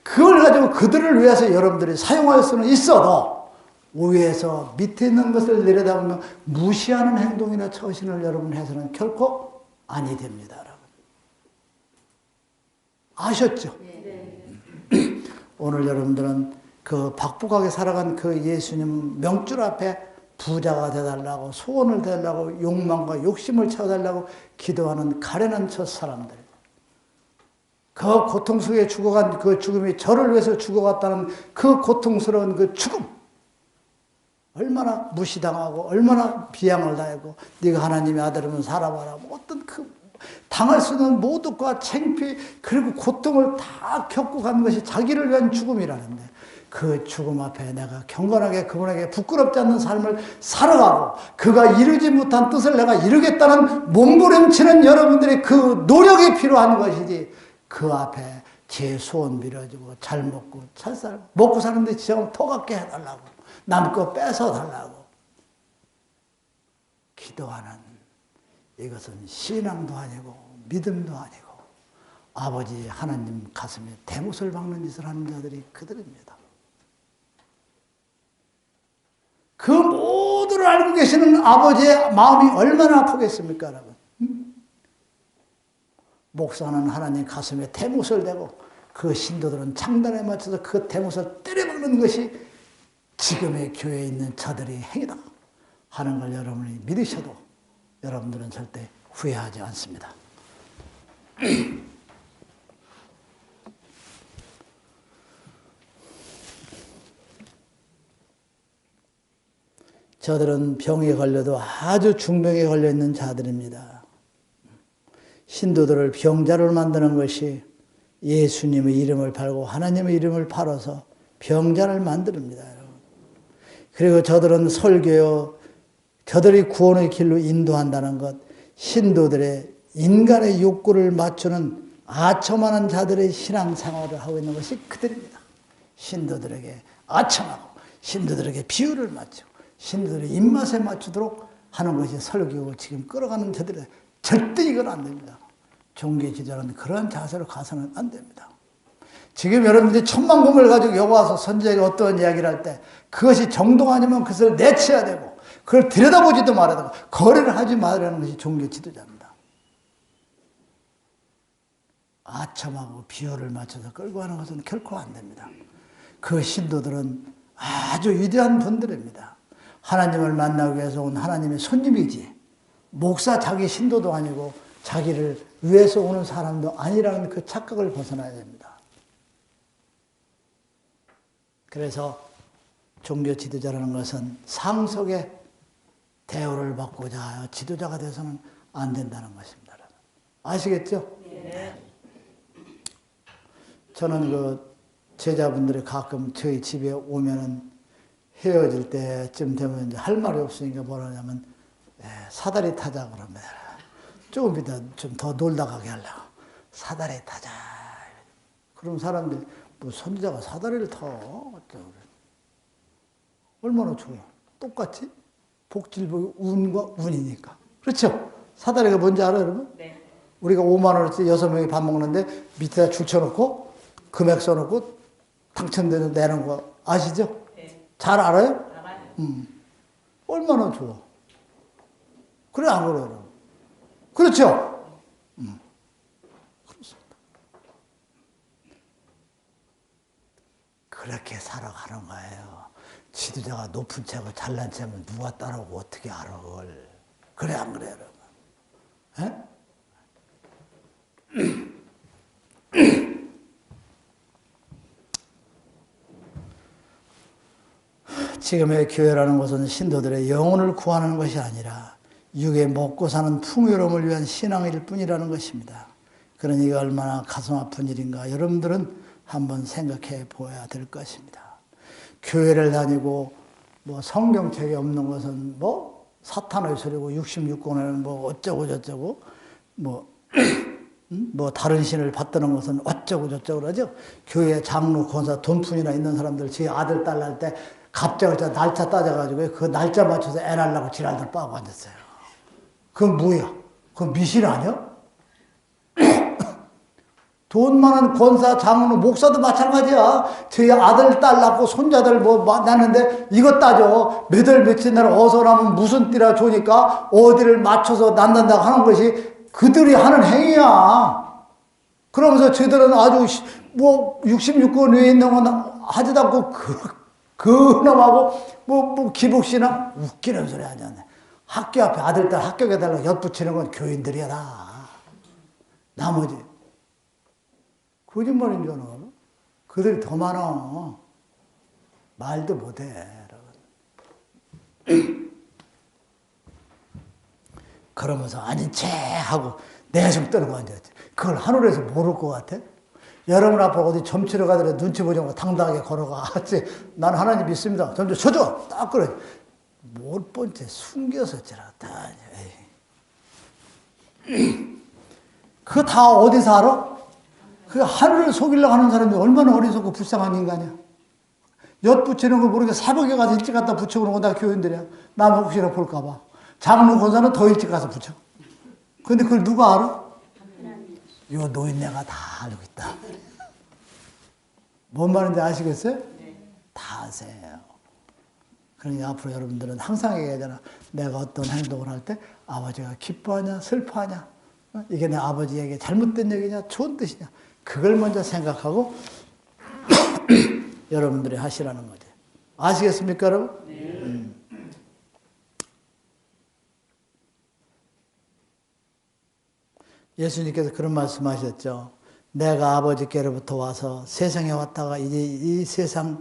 그걸 가지고 그들을 위해서 여러분들이 사용할 수는 있어도 위에서 밑에 있는 것을 내려다보면 무시하는 행동이나 처신을 여러분 해서는 결코 아니 됩니다. 여러분. 아셨죠? 오늘 여러분들은 그 박복하게 살아간 그 예수님 명줄 앞에 부자가 되달라고 소원을 되달라고 욕망과 욕심을 채워달라고 기도하는 가련한 저 사람들, 그 고통 속에 죽어간 그 죽음이 저를 위해서 죽어갔다는 그 고통스러운 그 죽음, 얼마나 무시당하고 얼마나 비양을 당하고 네가 하나님의 아들이면 살아봐라 뭐 어떤 그 당할 수 있는 모독과 창피 그리고 고통을 다 겪고 간 것이 자기를 위한 죽음이라는데 그 죽음 앞에 내가 경건하게 그분에게 부끄럽지 않는 삶을 살아가고 그가 이루지 못한 뜻을 내가 이루겠다는 몸부림치는 여러분들의 그 노력이 필요한 것이지 그 앞에 제 소원 빌어주고 잘 먹고 잘 살고 먹고 사는데 지금 더 갖게 해달라고 남 거 뺏어달라고 기도하는 이것은 신앙도 아니고 믿음도 아니고 아버지 하나님 가슴에 대못을 박는 짓을 하는 자들이 그들입니다. 그 모두를 알고 계시는 아버지의 마음이 얼마나 아프겠습니까, 여러분? 목사는 하나님 가슴에 대못을 대고 그 신도들은 창단에 맞춰서 그 대못을 때려박는 것이 지금의 교회에 있는 자들의 행위다 하는 걸 여러분이 믿으셔도 여러분들은 절대 후회하지 않습니다. 저들은 병에 걸려도 아주 중병에 걸려있는 자들입니다. 신도들을 병자를 만드는 것이 예수님의 이름을 팔고 하나님의 이름을 팔아서 병자를 만듭니다. 여러분. 그리고 저들은 설교요, 저들이 구원의 길로 인도한다는 것, 신도들의 인간의 욕구를 맞추는 아첨하는 자들의 신앙생활을 하고 있는 것이 그들입니다. 신도들에게 아첨하고 신도들에게 비유를 맞추고 신도들의 입맛에 맞추도록 하는 것이 설교고 지금 끌어가는 저들의 절대 이건 안 됩니다. 종교 지도자는 그런 자세로 가서는 안 됩니다. 지금 여러분들이 천만 공을 가지고 여기 와서 선지자에게 어떤 이야기를 할 때 그것이 정도가 아니면 그것을 내쳐야 되고 그걸 들여다보지도 말아야 되고 거래를 하지 말라는 것이 종교 지도자입니다. 아첨하고 비유를 맞춰서 끌고 가는 것은 결코 안 됩니다. 그 신도들은 아주 위대한 분들입니다. 하나님을 만나기 위해서 온 하나님의 손님이지 목사 자기 신도도 아니고 자기를 위해서 오는 사람도 아니라는 그 착각을 벗어나야 됩니다. 그래서 종교 지도자라는 것은 상속의 대우를 받고자 하여 지도자가 돼서는 안 된다는 것입니다. 아시겠죠? 네. 저는 그 제자분들이 가끔 저희 집에 오면은 헤어질 때쯤 되면 이제 할 말이 없으니까 뭐라 하냐면 사다리 타자 그럽니다. 조금 이따 좀 더 놀다 가게 하려고 사다리 타자. 그럼 사람들이 뭐 선지자가 사다리를 타? 얼마나 좋아. 똑같이 복질복이 운과 운이니까. 그렇죠? 사다리가 뭔지 알아요, 여러분? 네. 우리가 5만 원어치 6명이 밥 먹는데 밑에다 줄 쳐놓고 금액 써놓고 당첨되는 내는 거 아시죠? 네. 잘 알아요? 알아요. 얼마나 좋아. 그래, 안 그래요, 여러분? 그렇죠? 그렇습니다. 그렇게 살아가는 거예요. 지도자가 높은 채고 잘난 채면 누가 따라오고 어떻게 알아, 그걸. 그래, 안 그래, 여러분? 지금의 교회라는 것은 신도들의 영혼을 구하는 것이 아니라 육에 먹고 사는 풍요로움을 위한 신앙일 뿐이라는 것입니다. 그러니 이게 얼마나 가슴 아픈 일인가 여러분들은 한번 생각해 보아야 될 것입니다. 교회를 다니고 뭐 성경책이 없는 것은 뭐 사탄의 소리고 66권에는 뭐 어쩌고 저쩌고 뭐 다른 신을 받드는 것은 어쩌고 저쩌고 그러죠. 교회 장로 권사 돈푼이나 있는 사람들 제 아들 딸 날 때 갑자기 날짜 따져가지고 그 날짜 맞춰서 애 낳으려고 지랄들 빠고 앉았어요. 그건 뭐야? 그건 미신 아니야? 돈 많은 권사, 장로, 목사도 마찬가지야. 저희 아들, 딸 낳고 손자들 뭐 낳는데 이것 따져. 몇 월 며칠 날 어서 나면 무슨 띠라 좋으니까 어디를 맞춰서 낳는다고 하는 것이 그들이 하는 행위야. 그러면서 저들은 아주 뭐 66권 위에 있는 건 하지도 않고 그놈하고 뭐 기복신앙 웃기는 소리 하지 않네. 학교 앞에 아들, 딸 합격해달라고 엿붙이는 건 교인들이야 다. 나머지 거짓말인 줄 아나? 그들이 더 많아. 말도 못해. 그러면서 아닌 체 하고 내숭 떨고 앉았지. 그걸 하늘에서 모를 것 같아? 여러분 앞으로 어디 점치러 가더라도 눈치 보지 말고 당당하게 걸어가. 나는 하나님 믿습니다. 점치 쳐줘. 딱 그래. 못 본 채 숨겨서 지랄다. 그거 다 어디서 알아? 그 하늘을 속이려고 하는 사람이 얼마나 어리석고 불쌍한 인간이야. 엿 붙이는 거 모르게 새벽에 가서 일찍 갖다 붙여오는 거 다 교인들이야. 남 혹시나 볼까봐. 장로 권사는 더 일찍 가서 붙여. 근데 그걸 누가 알아? 요 노인네가 다 알고 있다. 뭔 말인지 아시겠어요? 다 아세요. 그러니까 앞으로 여러분들은 항상 얘기하잖아. 내가 어떤 행동을 할 때 아버지가 기뻐하냐 슬퍼하냐. 이게 내 아버지에게 잘못된 얘기냐 좋은 뜻이냐. 그걸 먼저 생각하고 여러분들이 하시라는 거지. 아시겠습니까, 여러분? 네. 예수님께서 그런 말씀하셨죠. 내가 아버지께로부터 와서 세상에 왔다가 이제 이 세상을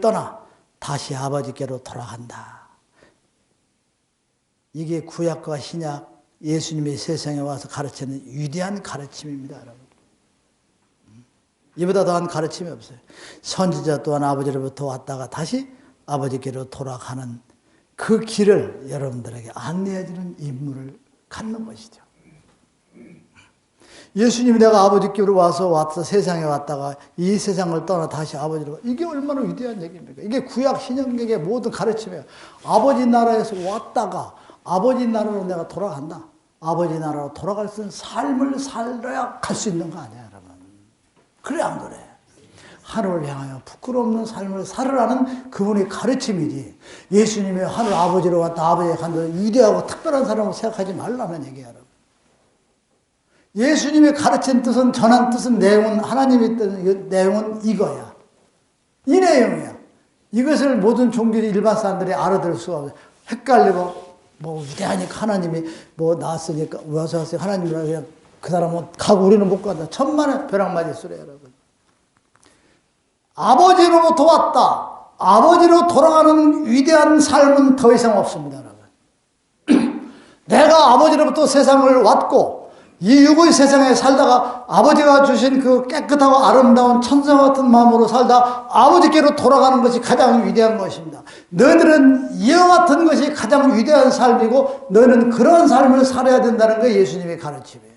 떠나 다시 아버지께로 돌아간다. 이게 구약과 신약 예수님이 세상에 와서 가르치는 위대한 가르침입니다, 여러분. 이보다 더한 가르침이 없어요. 선지자 또한 아버지로부터 왔다가 다시 아버지께로 돌아가는 그 길을 여러분들에게 안내해주는 임무를 갖는 것이죠. 예수님이 내가 아버지께로 와서 세상에 왔다가 이 세상을 떠나 다시 아버지로 가. 이게 얼마나 위대한 얘기입니까? 이게 구약 신약의 모든 가르침이에요. 아버지 나라에서 왔다가 아버지 나라로 내가 돌아간다. 아버지 나라로 돌아갈 수 있는 삶을 살아야 갈 수 있는 거 아니야, 여러분. 그래 안 그래? 하늘을 향하여 부끄러움없는 삶을 살으라는 그분의 가르침이지. 예수님이 하늘 아버지로 왔다 아버지에 간다 위대하고 특별한 사람으로 생각하지 말라는 얘기야, 여러분. 예수님이 가르친 뜻은 전한 뜻은 내용은 하나님이 뜻은 내용은 이거야. 이 내용이야. 이것을 모든 종교 일반 사람들이 알아들을 수가 없어요. 헷갈리고 뭐 위대하니까 하나님이 뭐 나왔으니까 와서 하나님이라 그냥 그 사람은 가고 우리는 못 간다. 천만의 벼락맞이 소리야, 여러분. 아버지로부터 왔다. 아버지로 돌아가는 위대한 삶은 더 이상 없습니다, 여러분. 내가 아버지로부터 세상을 왔고 이 육의 세상에 살다가 아버지가 주신 그 깨끗하고 아름다운 천사 같은 마음으로 살다 아버지께로 돌아가는 것이 가장 위대한 것입니다. 너희들은 이와 같은 것이 가장 위대한 삶이고 너희는 그런 삶을 살아야 된다는 게 예수님의 가르침이에요.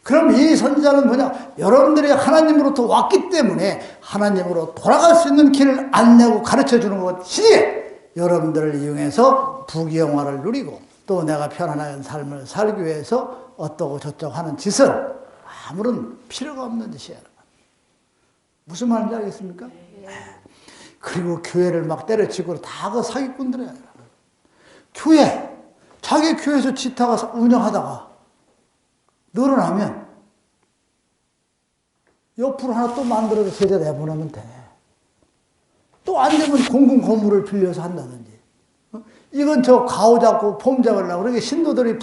그럼 이 선지자는 뭐냐? 여러분들이 하나님으로부터 왔기 때문에 하나님으로 돌아갈 수 있는 길을 안내하고 가르쳐주는 것이지 여러분들을 이용해서 부귀영화를 누리고 또 내가 편안한 삶을 살기 위해서 어떠고 저쩌고 하는 짓은 아무런 필요가 없는 짓이야. 무슨 말인지 알겠습니까? 그리고 교회를 막 때려치고 다 그 사기꾼들이야. 교회, 자기 교회에서 지타가 운영하다가 늘어나면 옆으로 하나 또 만들어서 세대 내보내면 돼. 또 안 되면 공공 건물을 빌려서 한다든지. 이건 저 가오 잡고 폼 잡으려고 그러니까 신도들이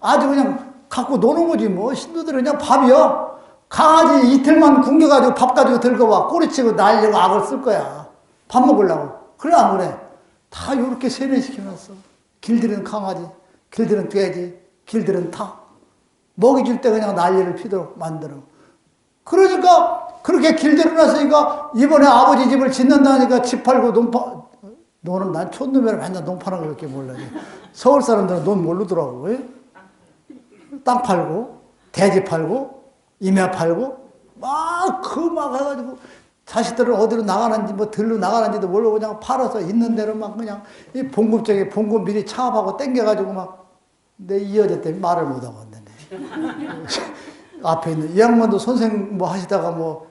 아주 그냥 갖고 노는 거지 뭐. 신도들은 그냥 밥이요. 강아지 이틀만 굶겨가지고 밥 가지고 들고 와 꼬리치고 날리고 악을 쓸 거야. 밥 먹으려고. 그래 안 그래? 다 이렇게 세뇌시켜놨어. 길들은 강아지, 길들은 돼지, 길들은 타. 먹이 줄 때 그냥 난리를 피도록 만들어. 그러니까 그렇게 길들여놨으니까 이번에 아버지 집을 짓는다니까 집 팔고 너는 난 촌놈이라 맨날 농 파는 거 그렇게 몰라요. 서울 사람들은 논 모르더라고. 땅 팔고 돼지 팔고 임야 팔고 막 해가지고 자식들은 어디로 나가는지 뭐 들로 나가는지도 모르고 그냥 팔아서 있는 대로 막 그냥 이 봉급 미리 차업하고 땡겨가지고 막 내 이 여자 때문에 말을 못하고 왔는데 앞에 있는 이 양반도 선생 뭐 하시다가 뭐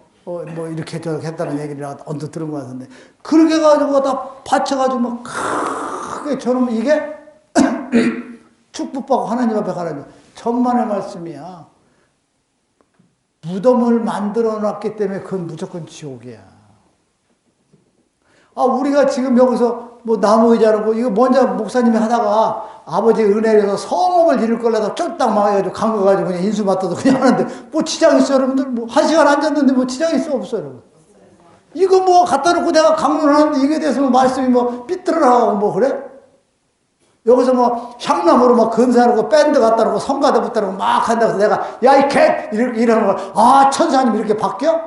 이렇게 저렇게 했다는 얘기를 언뜻 들은 것 같은데 그렇게 해가지고 다 받쳐가지고 막 크게 저놈 이게 축복받고 하나님 앞에 가라니 천만의 말씀이야. 무덤을 만들어 놨기 때문에 그건 무조건 지옥이야. 우리가 지금 여기서 뭐 나무 의자라고 이거 먼저 목사님이 하다가 아버지 은혜에서 성읍을 이룰 거라도 쫄딱 망해가지고 간 거 가지고 그냥 인수받아도 그냥 하는데 뭐 지장 있어 여러분들? 뭐 한 시간 앉았는데 뭐 지장 있어 없어 여러분? 이거 뭐 갖다 놓고 내가 강론하는데 이게 대해서 뭐 말씀이 뭐 삐뚤어나가고 뭐 그래? 여기서 뭐 향나무로 막 건사하고 밴드 갖다 놓고 성가대 붙다 놓고 막 한다고 해서 내가 야 이 개 이러는 걸 천사님 이렇게 바뀌어?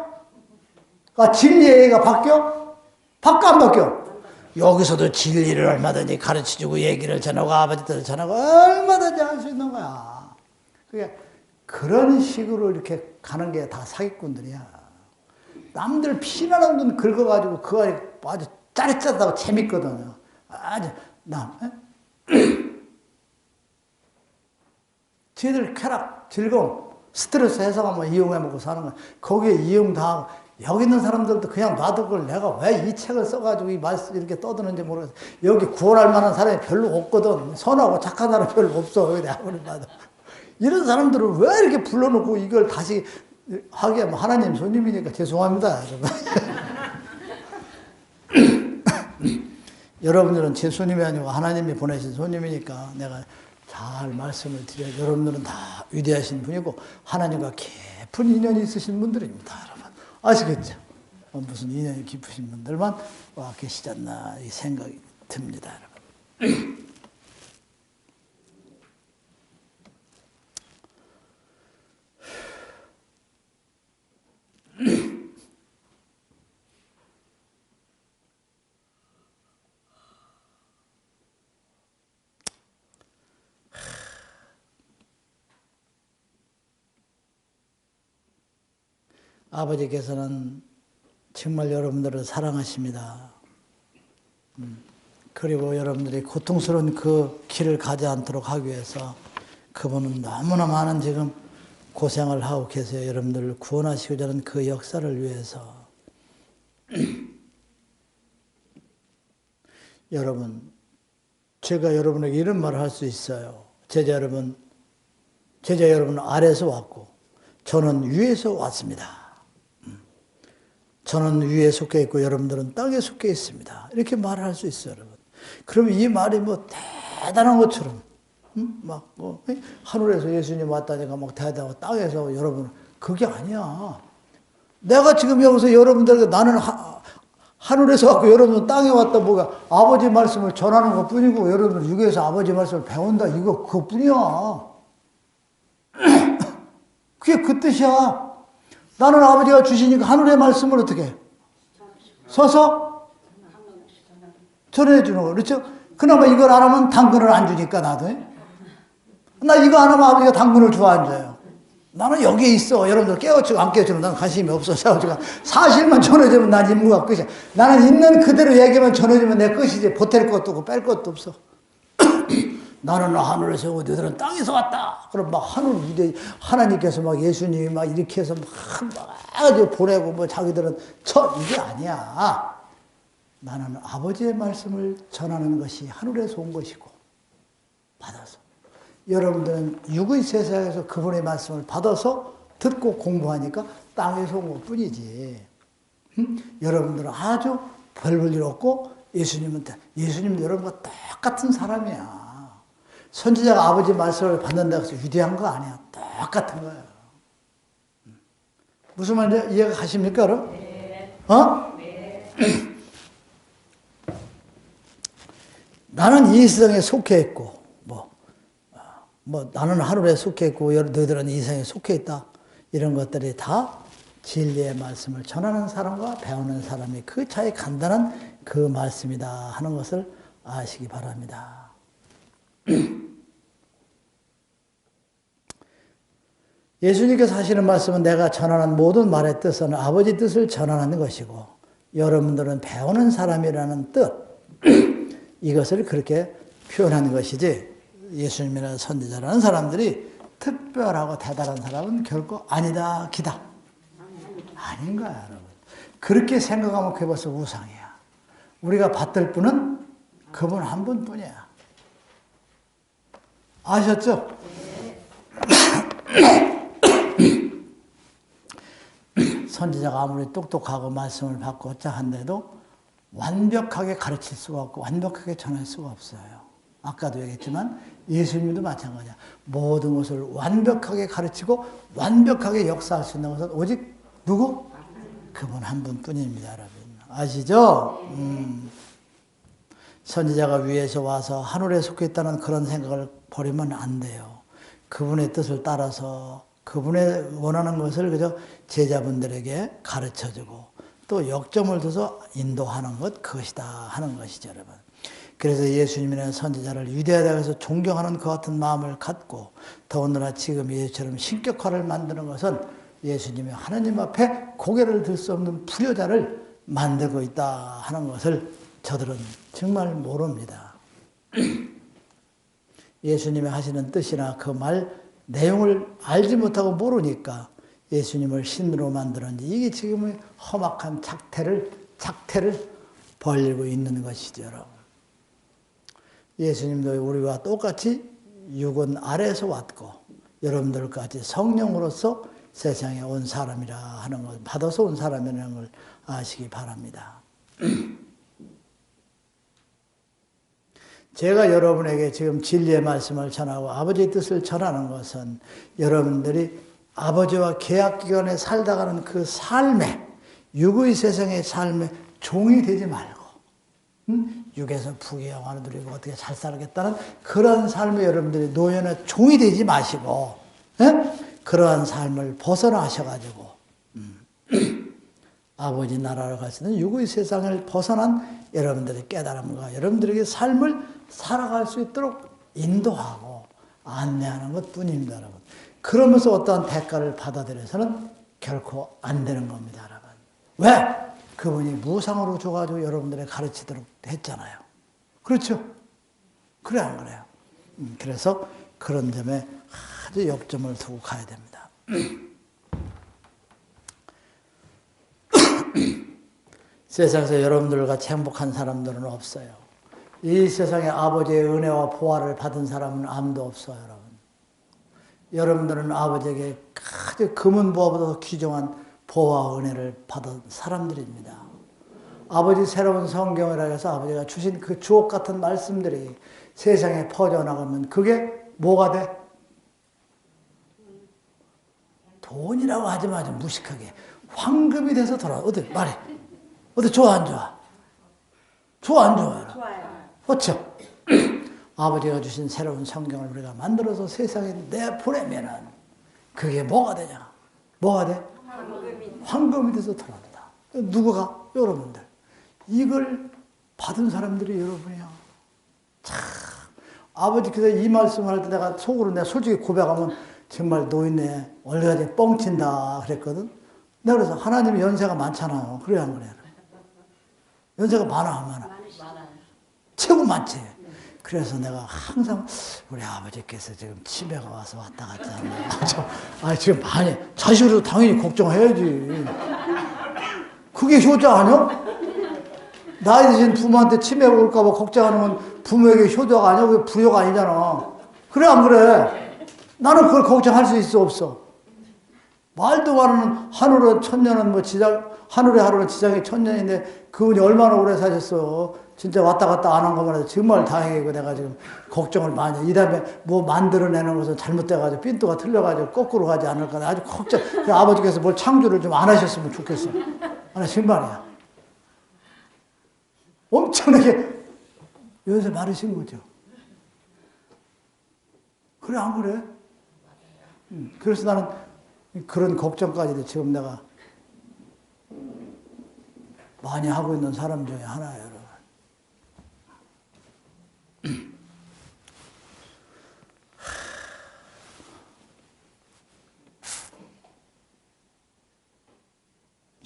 진리의 얘기가 바뀌어? 바뀌어 안 바뀌어? 여기서도 진리를 얼마든지 가르쳐주고 얘기를 전하고 아버지들을 전하고 얼마든지 할 수 있는 거야. 그게 그런 식으로 이렇게 가는 게 다 사기꾼들이야. 남들 피나는 돈 긁어가지고 그 안에 아주 짜릿짜릿하고 재밌거든요. 아주 쟤들 쾌락, 즐거움, 스트레스 해소하면 이용해먹고 사는 거야. 거기에 이용 다 하고 여기 있는 사람들도 그냥 놔둘 걸 내가 왜 이 책을 써가지고 이 말씀 이렇게 떠드는지 모르겠어. 여기 구원할 만한 사람이 별로 없거든. 선하고 착한 사람 별로 없어. 여기 아무리 봐도. 이런 사람들을 왜 이렇게 불러놓고 이걸 다시 하게 하면 하나님 손님이니까 죄송합니다. 여러분들은 제 손님이 아니고 하나님이 보내신 손님이니까 내가 잘 말씀을 드려요. 여러분들은 다 위대하신 분이고 하나님과 깊은 인연이 있으신 분들입니다. 여러분 아시겠죠? 무슨 인연이 깊으신 분들만 와 계시지 않나 이 생각이 듭니다. 여러분. 아버지께서는 정말 여러분들을 사랑하십니다. 그리고 여러분들이 고통스러운 그 길을 가지 않도록 하기 위해서 그분은 너무나 많은 지금 고생을 하고 계세요. 여러분들을 구원하시고자 하는 그 역사를 위해서. 여러분, 제가 여러분에게 이런 말을 할 수 있어요. 제자 여러분 아래에서 왔고 저는 위에서 왔습니다. 저는 위에 속해 있고 여러분들은 땅에 속해 있습니다. 이렇게 말을 할 수 있어요, 여러분. 그러면 이 말이 뭐 대단한 것처럼, 하늘에서 예수님 왔다니까 막 대단하고 땅에서 여러분, 그게 아니야. 내가 지금 여기서 여러분들에게 나는 하늘에서 왔고 여러분은 땅에 왔다 뭐가 아버지 말씀을 전하는 것 뿐이고 여러분은 육에서 아버지 말씀을 배운다. 이거 그것 뿐이야. 그게 그 뜻이야. 나는 아버지가 주시니까 하늘의 말씀을 어떻게 해? 서서 전해주는 거 그렇죠? 그나마 이걸 안 하면 당근을 안 주니까 나도 나 이거 안 하면 아버지가 당근을 주어 안 줘요. 나는 여기에 있어. 여러분들 깨우치고 안 깨우치면 나는 관심이 없어. 사실만 전해주면 난 임무가 끝이야. 나는 있는 그대로 얘기만 전해주면 내 끝이지. 보탤 것도 없고 뺄 것도 없어. 나는 하늘에서 오고 너희들은 땅에서 왔다. 그럼 막 하늘 이래 하나님께서 막 예수님이 막 이렇게 해서 막 보내고 뭐 자기들은 이게 아니야. 나는 아버지의 말씀을 전하는 것이 하늘에서 온 것이고 받아서 여러분들은 육의 세상에서 그분의 말씀을 받아서 듣고 공부하니까 땅에서 온 것뿐이지. 여러분들은 아주 별 볼 일 없고 예수님도 여러분과 똑같은 사람이야. 선지자가 아버지 말씀을 받는다고 해서 위대한 거 아니야. 똑같은 거야. 무슨 말인지 이해가 가십니까, 여러분? 네. 네. 나는 이 세상에 속해 있고, 나는 하늘에 속해 있고, 너희들은 이 세상에 속해 있다. 이런 것들이 다 진리의 말씀을 전하는 사람과 배우는 사람이 그 차이 간단한 그 말씀이다 하는 것을 아시기 바랍니다. 예수님께서 하시는 말씀은 내가 전하는 모든 말의 뜻은 아버지 뜻을 전하는 것이고 여러분들은 배우는 사람이라는 뜻 이것을 그렇게 표현하는 것이지 예수님이나 선지자라는 사람들이 특별하고 대단한 사람은 결코 아니다 기다. 아닌 거야 여러분. 그렇게 생각하면 그게 벌써 우상이야. 우리가 받들 분은 그분 한 분뿐이야. 아셨죠? 선지자가 아무리 똑똑하고 말씀을 받고 어쩌 한데도 완벽하게 가르칠 수가 없고 완벽하게 전할 수가 없어요. 아까도 얘기했지만 예수님도 마찬가지야. 모든 것을 완벽하게 가르치고 완벽하게 역사할 수 있는 것은 오직 누구? 그분 한 분뿐입니다. 여러분. 아시죠? 선지자가 위에서 와서 하늘에 속해 있다는 그런 생각을 버리면 안 돼요. 그분의 뜻을 따라서 그분의 원하는 것을 그저 제자분들에게 가르쳐주고 또 역점을 둬서 인도하는 것 그것이다 하는 것이죠. 여러분. 그래서 예수님이나 선지자를 위대하다고 해서 존경하는 그 같은 마음을 갖고 더군다나 지금 예수처럼 신격화를 만드는 것은 예수님이 하나님 앞에 고개를 들 수 없는 불효자를 만들고 있다 하는 것을 저들은 정말 모릅니다. 예수님이 하시는 뜻이나 그 말 내용을 알지 못하고 모르니까 예수님을 신으로 만드는지 이게 지금의 험악한 작태를 벌이고 있는 것이죠. 여러분. 예수님도 우리와 똑같이 육은 아래에서 왔고 여러분들까지 성령으로서 세상에 온 사람이라 하는 걸 받아서 온 사람이라는 걸 아시기 바랍니다. 제가 여러분에게 지금 진리의 말씀을 전하고 아버지의 뜻을 전하는 것은 여러분들이 아버지와 계약기간에 살다가는 그 삶에 육의 세상의 삶에 종이 되지 말고 육에서 부귀영화를 누리고 어떻게 잘 살겠다는 그런 삶에 여러분들이 노예나 종이 되지 마시고 그러한 삶을 벗어나셔가지고 아버지 나라로 갈 수 있는 육의 세상을 벗어난 여러분들의 깨달음과 여러분들에게 삶을 살아갈 수 있도록 인도하고 안내하는 것뿐입니다. 여러분. 그러면서 어떠한 대가를 받아들여서는 결코 안 되는 겁니다. 여러분. 왜? 그분이 무상으로 줘가지고 여러분들의 가르치도록 했잖아요. 그렇죠? 그래 안 그래요? 그래서 그런 점에 아주 역점을 두고 가야 됩니다. 세상에서 여러분들과 같이 행복한 사람들은 없어요. 이 세상에 아버지의 은혜와 보화를 받은 사람은 아무도 없어요. 여러분들은 아버지에게 아주 금은 보화보다 귀중한 보화와 은혜를 받은 사람들입니다. 아버지 새로운 성경이라 해서 아버지가 주신 그 주옥 같은 말씀들이 세상에 퍼져나가면 그게 뭐가 돼? 돈이라고 하지 마, 좀 무식하게. 황금이 돼서 돌아와. 어디 말해. 어디 좋아 안 좋아? 좋아 안 좋아요? 좋아요. 그렇죠? 아버지가 주신 새로운 성경을 우리가 만들어서 세상에 내보내면은 그게 뭐가 되냐? 뭐가 돼? 황금이 돼서 돌아온다. 누구가? 여러분들. 이걸 받은 사람들이 여러분이야. 참 아버지께서 이 말씀을 할 때 내가 속으로 내가 솔직히 고백하면 정말 노인네 얼가지 뻥친다 그랬거든. 내가 그래서 하나님이 연세가 많잖아요. 그래 안 그래요? 연세가 많아. 최고 많지. 그래서 내가 항상 우리 아버지께서 지금 치매가 와서 왔다 갔다 하는 지금 많이 자식으로 당연히 걱정해야지. 그게 효자 아니야? 나이 드신 부모한테 치매가 올까 봐 걱정하는 건 부모에게 효자가 아니야? 그게 불효가 아니잖아. 그래 안 그래? 나는 그걸 걱정할 수 있어 없어? 말도 많은 하늘의 천년은 하늘의 하루는 지상의 천년인데 그분이 얼마나 오래 사셨어. 진짜 왔다 갔다 안 한 것만 해도 정말 다행이고 내가 지금 걱정을 많이 해. 이 다음에 뭐 만들어내는 것은 잘못돼가지고 핀도가 틀려가지고 거꾸로 가지 않을까 아주 걱정. 아버지께서 뭘 창조를 좀 안 하셨으면 좋겠어. 아니 정말이야. 엄청나게 연세 많으신 거죠. 그래 안 그래? 그래서 나는 그런 걱정까지도 지금 내가 많이 하고 있는 사람 중에 하나예요. 여러분.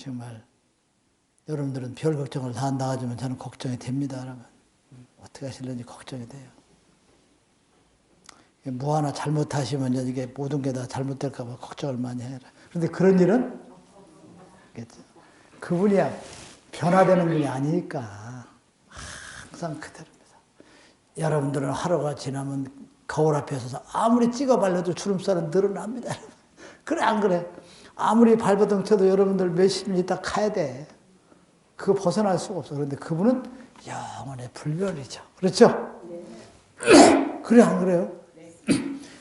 정말 여러분들은 별 걱정을 다 나가지만 저는 걱정이 됩니다. 여러분. 어떻게 하실는지 걱정이 돼요. 뭐 하나 잘못하시면 이게 모든 게 다 잘못될까 봐 걱정을 많이 해요. 그런데 그런 일은 그분이야 변화되는 분이 아니니까 항상 그대로입니다. 여러분들은 하루가 지나면 거울 앞에 서서 아무리 찍어 발라도 주름살은 늘어납니다. 그래 안 그래? 아무리 발버둥 쳐도 여러분들 몇십 년 있다 가야 돼. 그거 벗어날 수가 없어. 그런데 그분은 영원의 불변이죠. 그렇죠? 네. 그래 안 그래요? 네.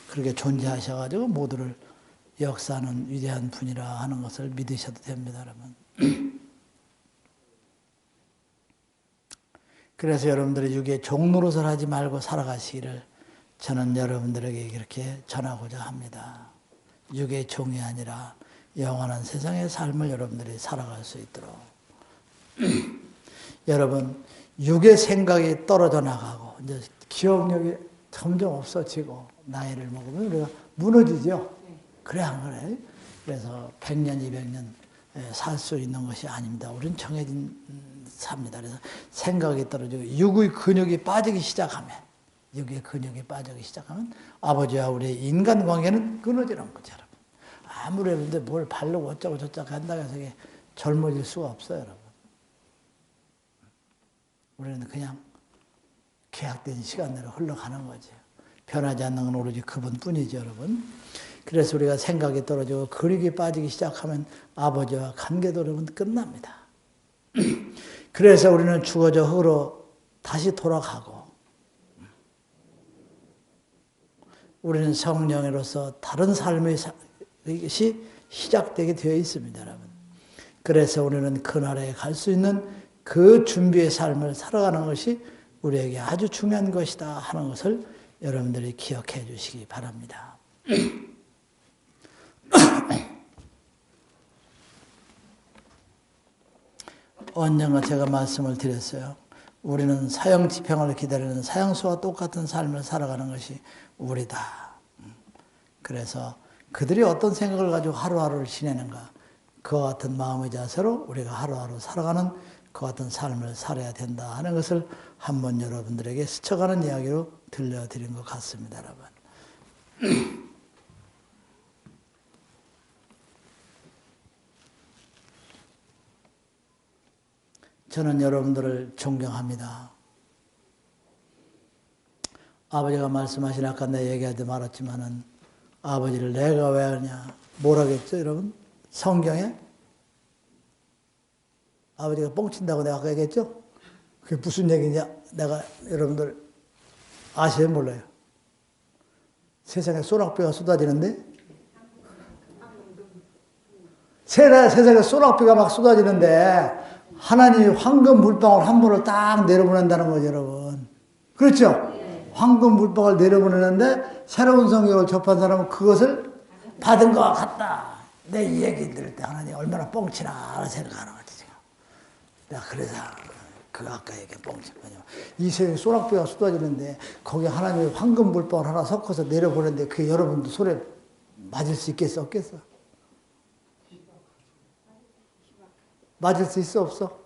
그렇게 존재하셔가지고 모두를 역사하는 위대한 분이라 하는 것을 믿으셔도 됩니다, 여러분. 그래서 여러분들이 육의 종노릇을 하지 말고 살아가시기를 저는 여러분들에게 이렇게 전하고자 합니다. 육의 종이 아니라 영원한 세상의 삶을 여러분들이 살아갈 수 있도록. 여러분, 육의 생각이 떨어져 나가고 이제 기억력이 점점 없어지고 나이를 먹으면 우리가 무너지죠. 그래 안 그래? 그래서 100년, 200년 살 수 있는 것이 아닙니다. 우리는 정해진 삽니다. 그래서 생각이 떨어지고 육의 근육이 빠지기 시작하면 육의 근육이 빠지기 시작하면 아버지와 우리의 인간관계는 끊어지는 거죠. 여러분. 아무리 여러분들 뭘 바르고 어쩌고 저쩌고 한다고 해서 이게 젊어질 수가 없어요. 여러분. 우리는 그냥 계약된 시간대로 흘러가는 거죠. 변하지 않는 건 오로지 그분뿐이죠, 여러분. 그래서 우리가 생각이 떨어지고 근육이 빠지기 시작하면 아버지와 관계도 여러분 끝납니다. 그래서 우리는 죽어져 흙으로 다시 돌아가고 우리는 성령으로서 다른 삶의 것이 시작되게 되어 있습니다, 여러분. 그래서 우리는 그날에 갈 수 있는 그 준비의 삶을 살아가는 것이 우리에게 아주 중요한 것이다 하는 것을 여러분들이 기억해 주시기 바랍니다. 언젠가 제가 말씀을 드렸어요. 우리는 사형 집행을 기다리는 사형수와 똑같은 삶을 살아가는 것이 우리다. 그래서 그들이 어떤 생각을 가지고 하루하루를 지내는가 그와 같은 마음의 자세로 우리가 하루하루 살아가는 그와 같은 삶을 살아야 된다 하는 것을 한번 여러분들에게 스쳐가는 이야기로 들려드린 것 같습니다. 여러분. 저는 여러분들을 존경합니다. 아버지가 말씀하신 아까 내 얘기하지 말았지만은 아버지를 내가 왜 하냐 뭐라겠죠 여러분? 성경에 아버지가 뻥친다고 내가 아까 얘기했죠? 그게 무슨 얘기냐? 내가 여러분들 아세요? 몰라요? 세상에 소낙비가 쏟아지는데 세상에 소낙비가 막 쏟아지는데 하나님이 황금 물방울 한 번을 딱 내려보낸다는 거죠, 여러분. 그렇죠? 황금 물방울 내려보내는데 새로운 성경을 접한 사람은 그것을 받은 것 같다. 내 이 얘기 들을 때 하나님 얼마나 뻥치나 생각하는 거지, 지금. 내가 그래서 그 아까 얘기한 뻥친 거죠. 이 세상에 소낙비가 쏟아지는데 거기에 하나님이 황금 물방울 하나 섞어서 내려보내는데 그게 여러분도 손에 맞을 수 있겠어, 없겠어? 맞을 수 있어, 없어?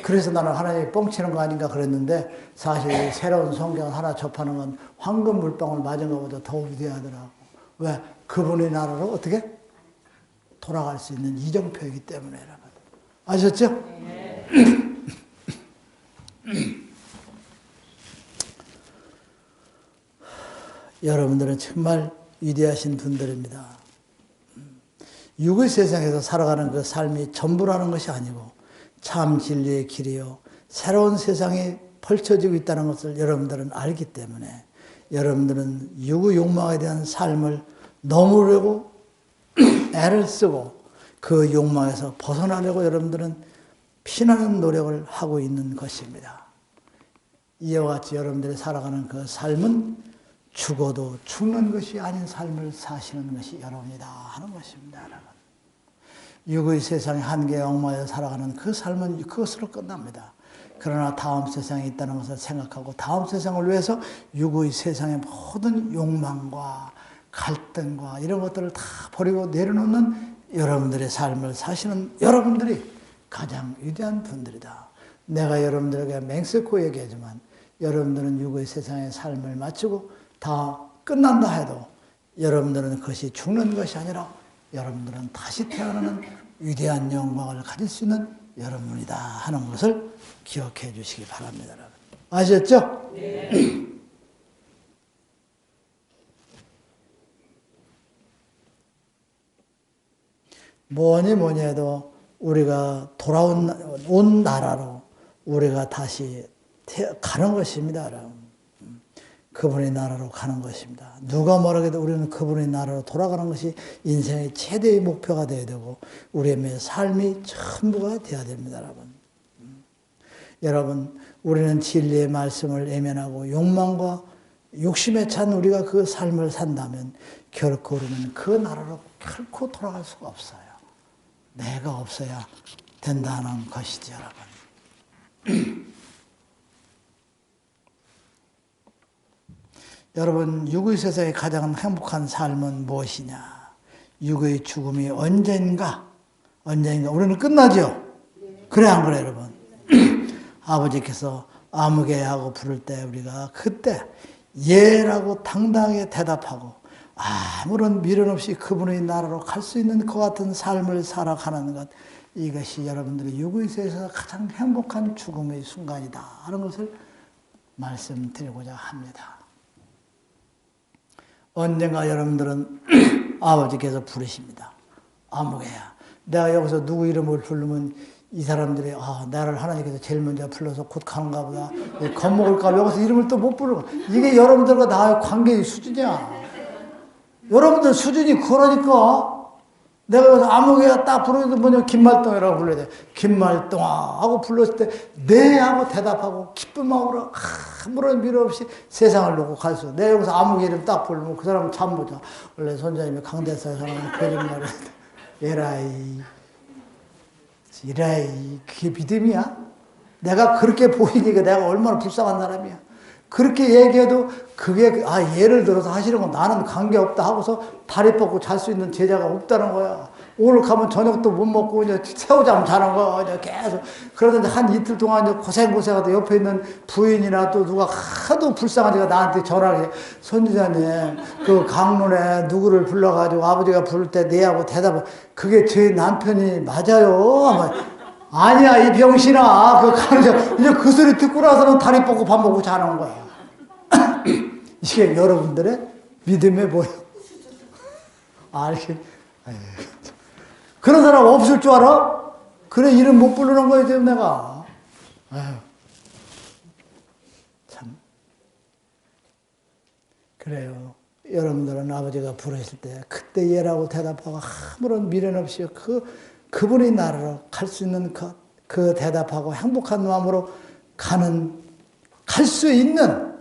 그래서 나는 하나님이 뻥치는 거 아닌가 그랬는데 사실 새로운 성경을 하나 접하는 건 황금 물방울 맞은 것보다 더 위대하더라고. 왜? 그분의 나라로 어떻게? 돌아갈 수 있는 이정표이기 때문에 여러분. 아셨죠? 네. 여러분들은 정말 위대하신 분들입니다. 육의 세상에서 살아가는 그 삶이 전부라는 것이 아니고 참 진리의 길이요 새로운 세상이 펼쳐지고 있다는 것을 여러분들은 알기 때문에 여러분들은 육의 욕망에 대한 삶을 넘으려고 애를 쓰고 그 욕망에서 벗어나려고 여러분들은 피나는 노력을 하고 있는 것입니다. 이와 같이 여러분들이 살아가는 그 삶은 죽어도 죽는 것이 아닌 삶을 사시는 것이 여러분이다 하는 것입니다. 여러분. 육의 세상의 한계에 얽매여 살아가는 그 삶은 그것으로 끝납니다. 그러나 다음 세상에 있다는 것을 생각하고 다음 세상을 위해서 육의 세상의 모든 욕망과 갈등과 이런 것들을 다 버리고 내려놓는 여러분들의 삶을 사시는 여러분들이 가장 위대한 분들이다. 내가 여러분들에게 맹세코 얘기하지만 여러분들은 육의 세상의 삶을 마치고 다 끝난다 해도 여러분들은 그것이 죽는 것이 아니라 여러분들은 다시 태어나는 위대한 영광을 가질 수 있는 여러분이다 하는 것을 기억해 주시기 바랍니다. 여러분. 아셨죠? 네. 뭐니 해도 우리가 온 나라로 우리가 다시 가는 것입니다. 여러분. 그분의 나라로 가는 것입니다. 누가 뭐라 해도 우리는 그분의 나라로 돌아가는 것이 인생의 최대의 목표가 되어야 되고 우리의 삶이 전부가 되어야 됩니다. 여러분. 여러분, 우리는 진리의 말씀을 외면하고 욕망과 욕심에 찬 우리가 그 삶을 산다면 결코 우리는 그 나라로 결코 돌아갈 수가 없어요. 내가 없어야 된다는 것이죠, 여러분. 여러분, 육의 세상의 가장 행복한 삶은 무엇이냐? 육의 죽음이 언젠가 우리는 끝나죠? 그래 안 그래 여러분? 아버지께서 아무개하고 부를 때 우리가 그때 예라고 당당하게 대답하고 아무런 미련 없이 그분의 나라로 갈 수 있는 그 같은 삶을 살아가는 것, 이것이 여러분들의 육의 세상에서 가장 행복한 죽음의 순간이다 하는 것을 말씀드리고자 합니다. 언젠가 여러분들은 아버지께서 부르십니다. 아무개야. 내가 여기서 누구 이름을 부르면 이 사람들이 나를 하나님께서 제일 먼저 불러서 곧 가는가 보다. 겁먹을까 봐 여기서 이름을 또 못 부르고. 이게 여러분들과 나의 관계의 수준이야. 여러분들 수준이 그러니까 내가 여기서 아무개야 딱 부르는데 뭐냐 김말동이라고 불러야 돼. 김말동아 하고 불렀을 때 네 하고 대답하고 기쁜 마음으로 아무런 미련 없이 세상을 놓고 갈 수 있어. 내가 여기서 아무개 이름 딱 부르면 그 사람은 잠 못 자. 원래 선자님이 강대사에 사람은 거짓말을 에라이 그게 믿음이야? 내가 그렇게 보이니까 내가 얼마나 불쌍한 사람이야. 그렇게 얘기해도 그게 예를 들어서 하시는 건 나는 관계없다 하고서 다리 뻗고 잘 수 있는 제자가 없다는 거야. 오늘 가면 저녁도 못 먹고 그냥 새우잠 자는 거야. 그냥 계속. 그러다 한 이틀 동안 고생하다 옆에 있는 부인이나 또 누가 하도 불쌍한 지가 나한테 전화를 해. 선지자님, 그 강론에 누구를 불러가지고 아버지가 부를 때 네하고 대답을, 그게 제 남편이 맞아요. 아니야, 이 병신아. 이제 그 소리 듣고 나서는 다리 뻗고 밥 먹고 자는 거야. 이게 여러분들의 믿음에 보여. 이렇게. 그런 사람 없을 줄 알아? 그래, 이름 못 부르는 거야, 지금 내가. 참. 그래요. 여러분들은 아버지가 부르실 때, 그때 예라고 대답하고 아무런 미련 없이 그분의 나라로 갈 수 있는 그 대답하고 행복한 마음으로 갈 수 있는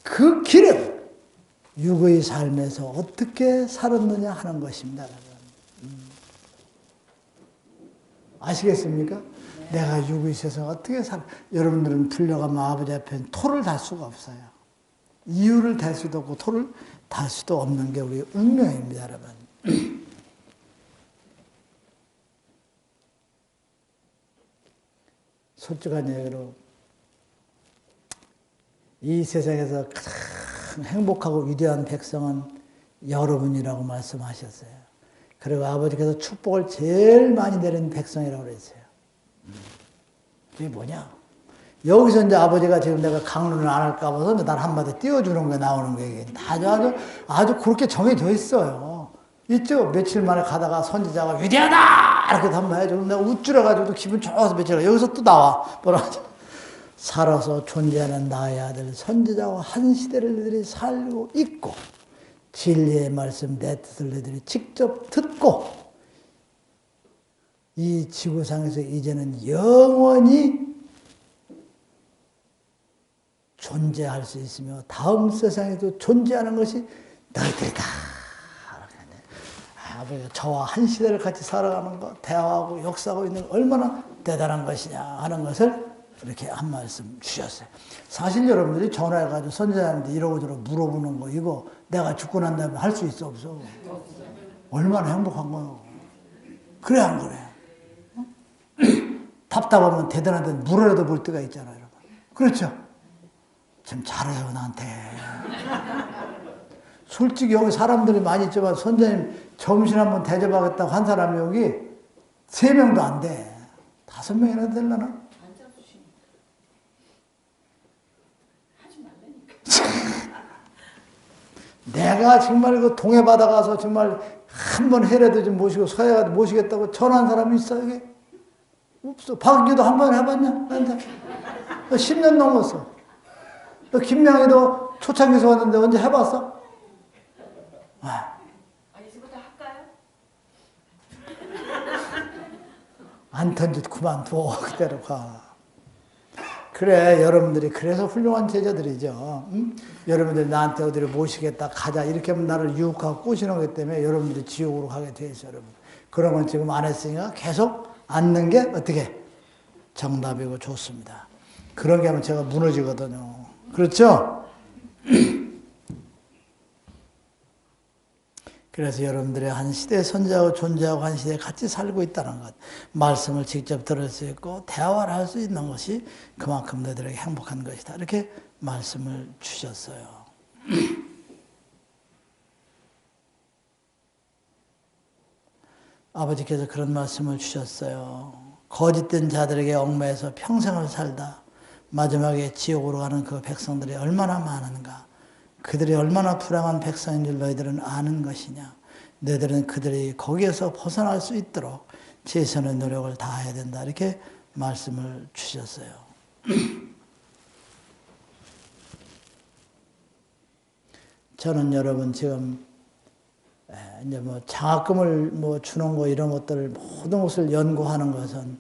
그 길은 육의 삶에서 어떻게 살았느냐 하는 것입니다. 아시겠습니까? 내가 육의 세상에 어떻게 여러분들은 불려가면 아버지 앞에 토를 달 수가 없어요. 이유를 댈 수도 없고 토를 달 수도 없는 게 우리의 운명입니다, 여러분. 솔직한 얘기로 이 세상에서 가장 행복하고 위대한 백성은 여러분이라고 말씀하셨어요. 그리고 아버지께서 축복을 제일 많이 내린 백성이라고 그랬어요. 그게 뭐냐? 여기서 이제 아버지가 지금 내가 강론을 안 할까 봐서 날 한마디 띄워주는 게 나오는 거예요. 아주 그렇게 정해져 있어요. 있죠? 며칠 만에 가다가 선지자가 위대하다! 이렇게 한번 해줘. 내가 우쭐해가지고 기분 좋아서 며칠 여기서 또 나와. 뭐라 하죠? 살아서 존재하는 나의 아들 선지자와 한 시대를 너희들이 살고 있고 진리의 말씀 내 뜻을 너희들이 직접 듣고 이 지구상에서 이제는 영원히 존재할 수 있으며 다음 세상에도 존재하는 것이 너희들이다. 아버지가 저와 한 시대를 같이 살아가는 것, 대화하고 역사하고 있는 얼마나 대단한 것이냐 하는 것을 이렇게 한 말씀 주셨어요. 사실 여러분들이 전화해가지고 선지자한테 이러고저러고 물어보는 거 이거 내가 죽고 난 다음에 할 수 있어 없어? 얼마나 행복한 거요. 그래 안 그래? 답답하면 대단한 데 물어라도 볼 때가 있잖아요, 여러분. 그렇죠? 좀 잘해요, 나한테. 솔직히 여기 사람들이 많이 있지만 선생님 점심 한번 대접하겠다고 한 사람이 여기 3명도 안 돼. 5명이나 되려나? 내가 정말 그 동해 바다 가서 정말 한 번 해라도 좀 모시고 서해가도 모시겠다고 전화한 사람이 있어, 여기? 없어. 박기도 한 번 해봤냐? 나한테. 10년 넘었어. 너 김명희도 초창기에서 왔는데 언제 해봤어? 이제부터 할까요? 안 던지고 그만둬. 그대로 가. 그래, 여러분들이 그래서 훌륭한 제자들이죠. 응? 여러분들이 나한테 어디를 모시겠다, 가자. 이렇게 하면 나를 유혹하고 꼬시는 거기 때문에 여러분들이 지옥으로 가게 돼 있어요, 여러분. 그런 건 지금 안 했으니까 계속 앉는 게 어떻게? 정답이고 좋습니다. 그런 게 하면 제가 무너지거든요. 그렇죠? 그래서 여러분들이 한 시대에 선지하고 존재하고 한 시대에 같이 살고 있다는 것, 말씀을 직접 들을 수 있고 대화를 할 수 있는 것이 그만큼 너희들에게 행복한 것이다. 이렇게 말씀을 주셨어요. 아버지께서 그런 말씀을 주셨어요. 거짓된 자들에게 얽매여서 평생을 살다 마지막에 지옥으로 가는 그 백성들이 얼마나 많은가. 그들이 얼마나 불행한 백성인 줄 너희들은 아는 것이냐. 너희들은 그들이 거기에서 벗어날 수 있도록 최선의 노력을 다해야 된다. 이렇게 말씀을 주셨어요. 저는 여러분 지금 이제 뭐 장학금을 뭐 주는 거 이런 것들 모든 것을 연구하는 것은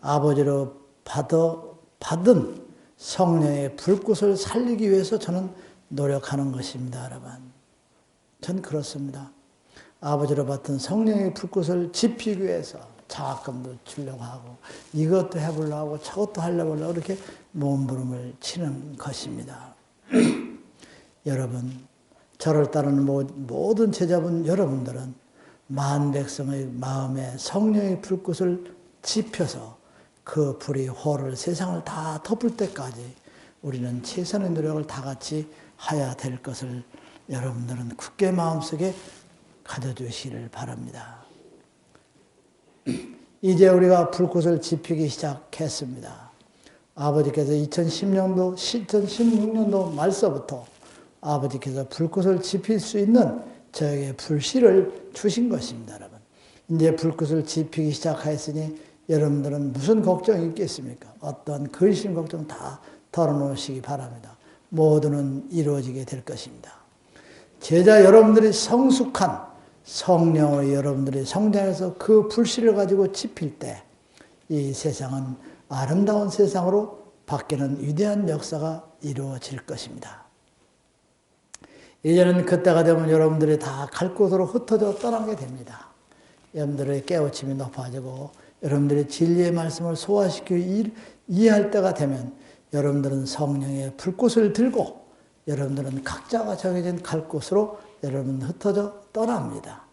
아버지로 받은 성령의 불꽃을 살리기 위해서 저는 노력하는 것입니다, 여러분. 전 그렇습니다. 아버지로 받은 성령의 불꽃을 지피기 위해서 장학금도 주려고 하고 이것도 해보려고 하고 저것도 하려고 이렇게 몸부림을 치는 것입니다. 여러분, 저를 따르는 모든 제자분 여러분들은 만 백성의 마음에 성령의 불꽃을 지펴서 그 불이 호를 세상을 다 덮을 때까지 우리는 최선의 노력을 다 같이 해야 될 것을 여러분들은 굳게 마음속에 가져주시기를 바랍니다. 이제 우리가 불꽃을 지피기 시작했습니다. 아버지께서 2016년도 말서부터 아버지께서 불꽃을 지필 수 있는 저에게 불씨를 주신 것입니다, 여러분. 이제 불꽃을 지피기 시작하였으니 여러분들은 무슨 걱정이 있겠습니까? 어떤 근심 걱정 다 털어놓으시기 바랍니다. 모두는 이루어지게 될 것입니다. 제자 여러분들이 성숙한 성령의 여러분들이 성장해서 그 불씨를 가지고 지필 때 이 세상은 아름다운 세상으로 바뀌는 위대한 역사가 이루어질 것입니다. 이제는 그때가 되면 여러분들이 다 갈 곳으로 흩어져 떠나게 됩니다. 여러분들의 깨우침이 높아지고 여러분들이 진리의 말씀을 소화시키고 이해할 때가 되면 여러분들은 성령의 불꽃을 들고 여러분들은 각자가 정해진 갈 곳으로 여러분 흩어져 떠납니다.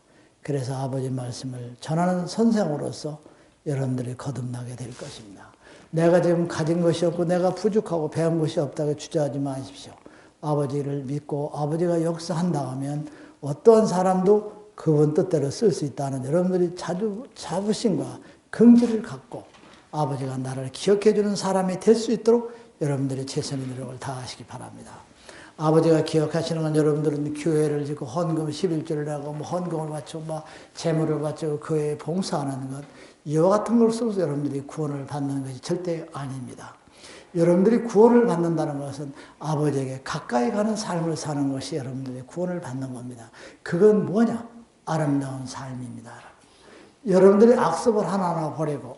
그래서 아버지 말씀을 전하는 선생으로서 여러분들이 거듭나게 될 것입니다. 내가 지금 가진 것이 없고 내가 부족하고 배운 것이 없다고 주저하지 마십시오. 아버지를 믿고 아버지가 역사한다 하면 어떠한 사람도 그분 뜻대로 쓸 수 있다는 여러분들이 자부심과 긍지를 갖고 아버지가 나를 기억해 주는 사람이 될 수 있도록 여러분들이 최선의 노력을 다하시기 바랍니다. 아버지가 기억하시는 건 여러분들은 교회를 짓고 헌금 11조를 하고 헌금을 바치고 재물을 바치고 교회에 봉사하는 것 이와 같은 것으로 여러분들이 구원을 받는 것이 절대 아닙니다. 여러분들이 구원을 받는다는 것은 아버지에게 가까이 가는 삶을 사는 것이 여러분들이 구원을 받는 겁니다. 그건 뭐냐? 아름다운 삶입니다. 여러분들이 악습을 하나하나 버리고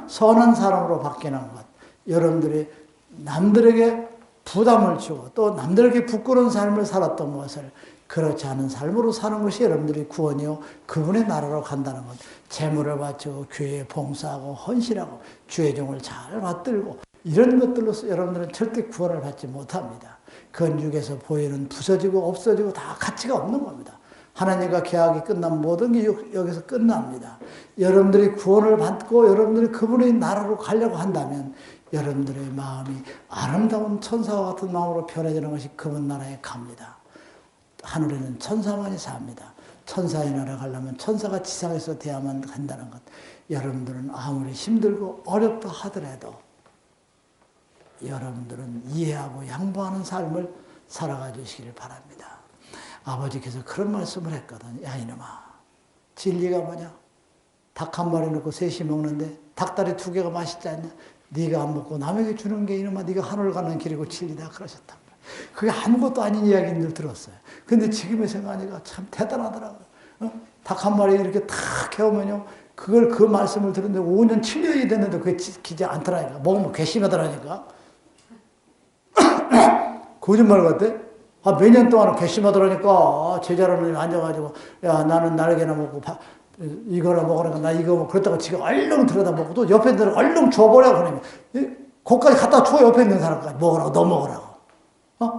선한 사람으로 바뀌는 것, 여러분들이 남들에게 부담을 주고 또 남들에게 부끄러운 삶을 살았던 것을 그렇지 않은 삶으로 사는 것이 여러분들이 구원이요 그분의 나라로 간다는 것. 재물을 바치고 교회에 봉사하고 헌신하고 주의 종을 잘 받들고 이런 것들로서 여러분들은 절대 구원을 받지 못합니다. 그건 육에서 보이는 부서지고 없어지고 다 가치가 없는 겁니다. 하나님과 계약이 끝나면 모든 게 여기서 끝납니다. 여러분들이 구원을 받고 여러분들이 그분의 나라로 가려고 한다면 여러분들의 마음이 아름다운 천사와 같은 마음으로 변해지는 것이 그분 나라에 갑니다. 하늘에는 천사만이 삽니다. 천사의 나라 가려면 천사가 지상에서 돼야만 간다는 것. 여러분들은 아무리 힘들고 어렵다 하더라도 여러분들은 이해하고 양보하는 삶을 살아가 주시기를 바랍니다. 아버지께서 그런 말씀을 했거든. 야 이놈아, 진리가 뭐냐? 닭 한 마리 넣고 셋이 먹는데 닭다리 2개가 맛있지 않냐? 네가 안 먹고 남에게 주는 게 이놈아 네가 하늘 가는 길이고 진리다 그러셨단 말이야. 그게 아무것도 아닌 이야기인 줄 들었어요. 근데 지금의 생각하니까 참 대단하더라고요. 닭 한 마리 이렇게 탁 해오면요. 그 말씀을 들었는데 5년, 7년이 됐는데 그게 지키지 않더라니까. 먹으면 괘씸하더라니까. 거짓말 같아? 몇 년 동안 괘씸하더라니까. 제자로는 앉아가지고, 야, 나는 날개나 먹고, 이거나 먹으니까 나 이거 먹고, 그랬다가 지가 얼른 들여다 먹고, 또 옆에 있는 사람 얼른 줘버려. 그러면, 거기까지 갖다 줘, 옆에 있는 사람까지. 먹으라고, 너 먹으라고.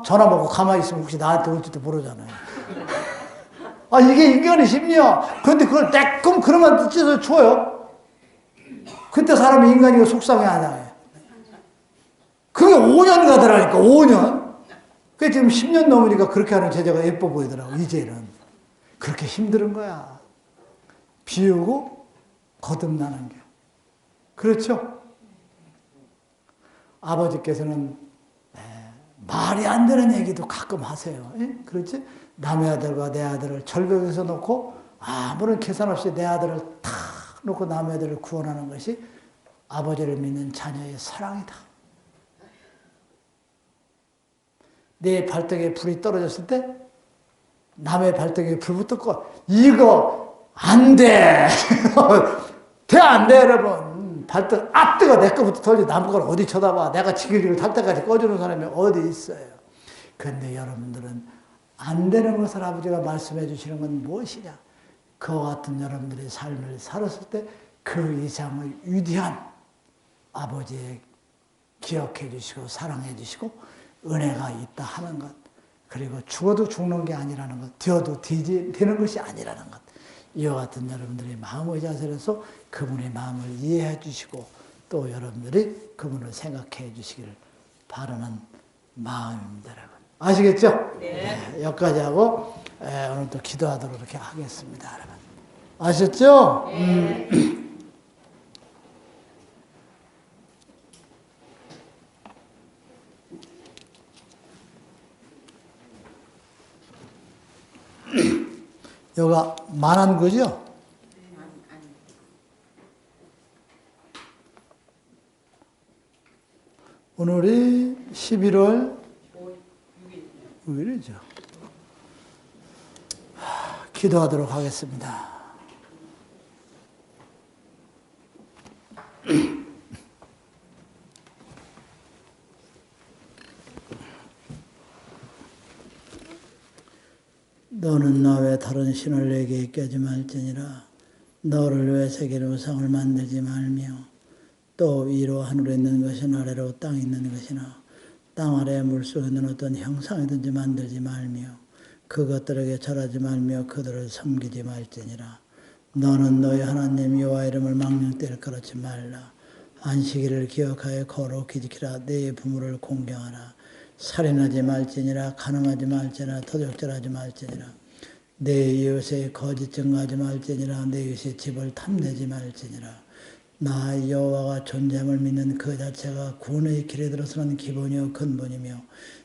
전화 먹고 가만히 있으면 혹시 나한테 올지도 모르잖아요. 이게 인간의 심리야. 그런데 그걸 떼끔 그러면 찢어서 줘요. 그때 사람이 인간이고 속상해 하잖아요. 그게 5년 가더라니까, 5년. 그게 지금 10년 넘으니까 그렇게 하는 제자가 예뻐 보이더라고, 이제는. 그렇게 힘든 거야. 비우고 거듭나는 게. 그렇죠? 아버지께서는 말이 안 되는 얘기도 가끔 하세요. 그렇지? 남의 아들과 내 아들을 절벽에서 놓고 아무런 계산 없이 내 아들을 탁 놓고 남의 아들을 구원하는 것이 아버지를 믿는 자녀의 사랑이다. 내 발등에 불이 떨어졌을 때 남의 발등에 불 붙었고 이거 안 돼. 돼 안 돼 여러분. 발등 뜨거 내 거부터 털지 남 걸 어디 쳐다봐. 내가 지글지글 탈 때까지 꺼주는 사람이 어디 있어요. 그런데 여러분들은 안 되는 것을 아버지가 말씀해 주시는 건 무엇이냐. 그와 같은 여러분들의 삶을 살았을 때 그 이상의 위대한 아버지의 기억해 주시고 사랑해 주시고 은혜가 있다 하는 것. 그리고 죽어도 죽는 게 아니라는 것. 되어도 되는 것이 아니라는 것. 이와 같은 여러분들의 마음의 자세로서 그분의 마음을 이해해 주시고 또 여러분들이 그분을 생각해 주시기를 바라는 마음입니다. 여러분. 아시겠죠? 네. 여기까지 하고 오늘 또 기도하도록 이렇게 하겠습니다. 여러분. 아셨죠? 네. 여기가 만안구죠? 오늘이 11월 6일이죠. 기도하도록 하겠습니다. 너는 나 외 다른 신을 내게 있게 하지 말지니라. 너를 위해 세계의 우상을 만들지 말며 또 위로 하늘에 있는 것이나 아래로 땅에 있는 것이나 땅 아래 물속에 있는 어떤 형상이든지 만들지 말며 그것들에게 절하지 말며 그들을 섬기지 말지니라. 너는 너희 하나님 여호와 이름을 망령되이 일컬었지 말라. 안식일을 기억하여 거룩히 지키라. 네 부모를 공경하라. 살인하지 말지니라. 간음하지 말지니라. 도적질하지 말지니라. 내 이웃의 거짓 증거하지 말지니라. 내 이웃의 집을 탐내지 말지니라. 나 여호와가 존재함을 믿는 그 자체가 구원의 길에 들어서는 기본이요 근본이며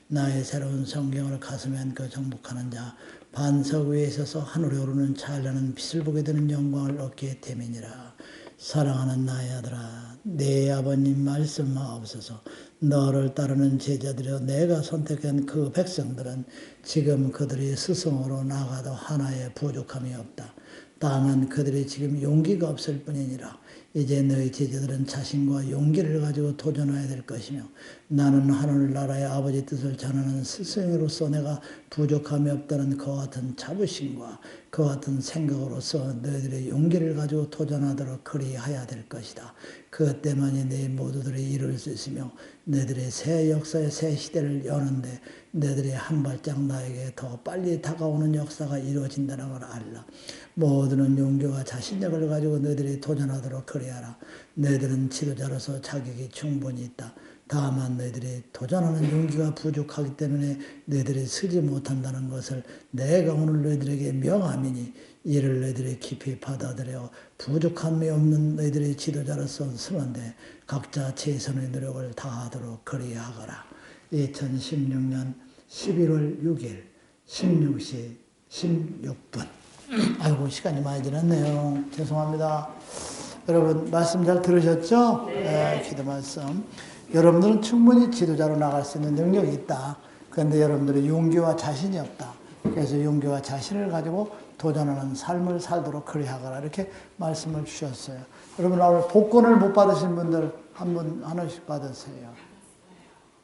나의 새로운 성경을 가슴에 안고 정복하는 자 반석 위에 있어서 하늘에 오르는 찬란한 빛을 보게 되는 영광을 얻게 됨이니라. 사랑하는 나의 아들아, 내 아버님 말씀하옵소서. 너를 따르는 제자들이여 내가 선택한 그 백성들은 지금 그들이 스승으로 나가도 하나의 부족함이 없다. 다만 그들이 지금 용기가 없을 뿐이니라. 이제 너희 제자들은 자신과 용기를 가지고 도전해야 될 것이며 나는 하늘나라의 아버지 뜻을 전하는 스승으로서 내가 부족함이 없다는 그와 같은 자부심과 그와 같은 생각으로서 너희들의 용기를 가지고 도전하도록 그리하여야 될 것이다. 그것 때문에 너희 모두들이 이룰 수 있으며 너희들의 새 역사의 새 시대를 여는데 너희들이 한 발짝 나에게 더 빨리 다가오는 역사가 이루어진다는 걸 알라. 모두는 용기와 자신력을 가지고 너희들이 도전하도록 그리하라. 너희들은 지도자로서 자격이 충분히 있다. 다만 너희들이 도전하는 용기가 부족하기 때문에 너희들이 서지 못한다는 것을 내가 오늘 너희들에게 명함이니 이를 너희들이 깊이 받아들여 부족함이 없는 너희들의 지도자로서 서는데 각자 최선의 노력을 다하도록 그리하거라. 2016년 11월 6일 16시 16분. 아이고 시간이 많이 지났네요. 죄송합니다. 여러분 말씀 잘 들으셨죠? 네, 기도 말씀. 여러분들은 충분히 지도자로 나갈 수 있는 능력이 있다. 그런데 여러분들의 용기와 자신이 없다. 그래서 용기와 자신을 가지고 도전하는 삶을 살도록 그리하거라. 이렇게 말씀을 주셨어요. 여러분 오늘 복권을 못 받으신 분들 한 분 하나씩 받으세요.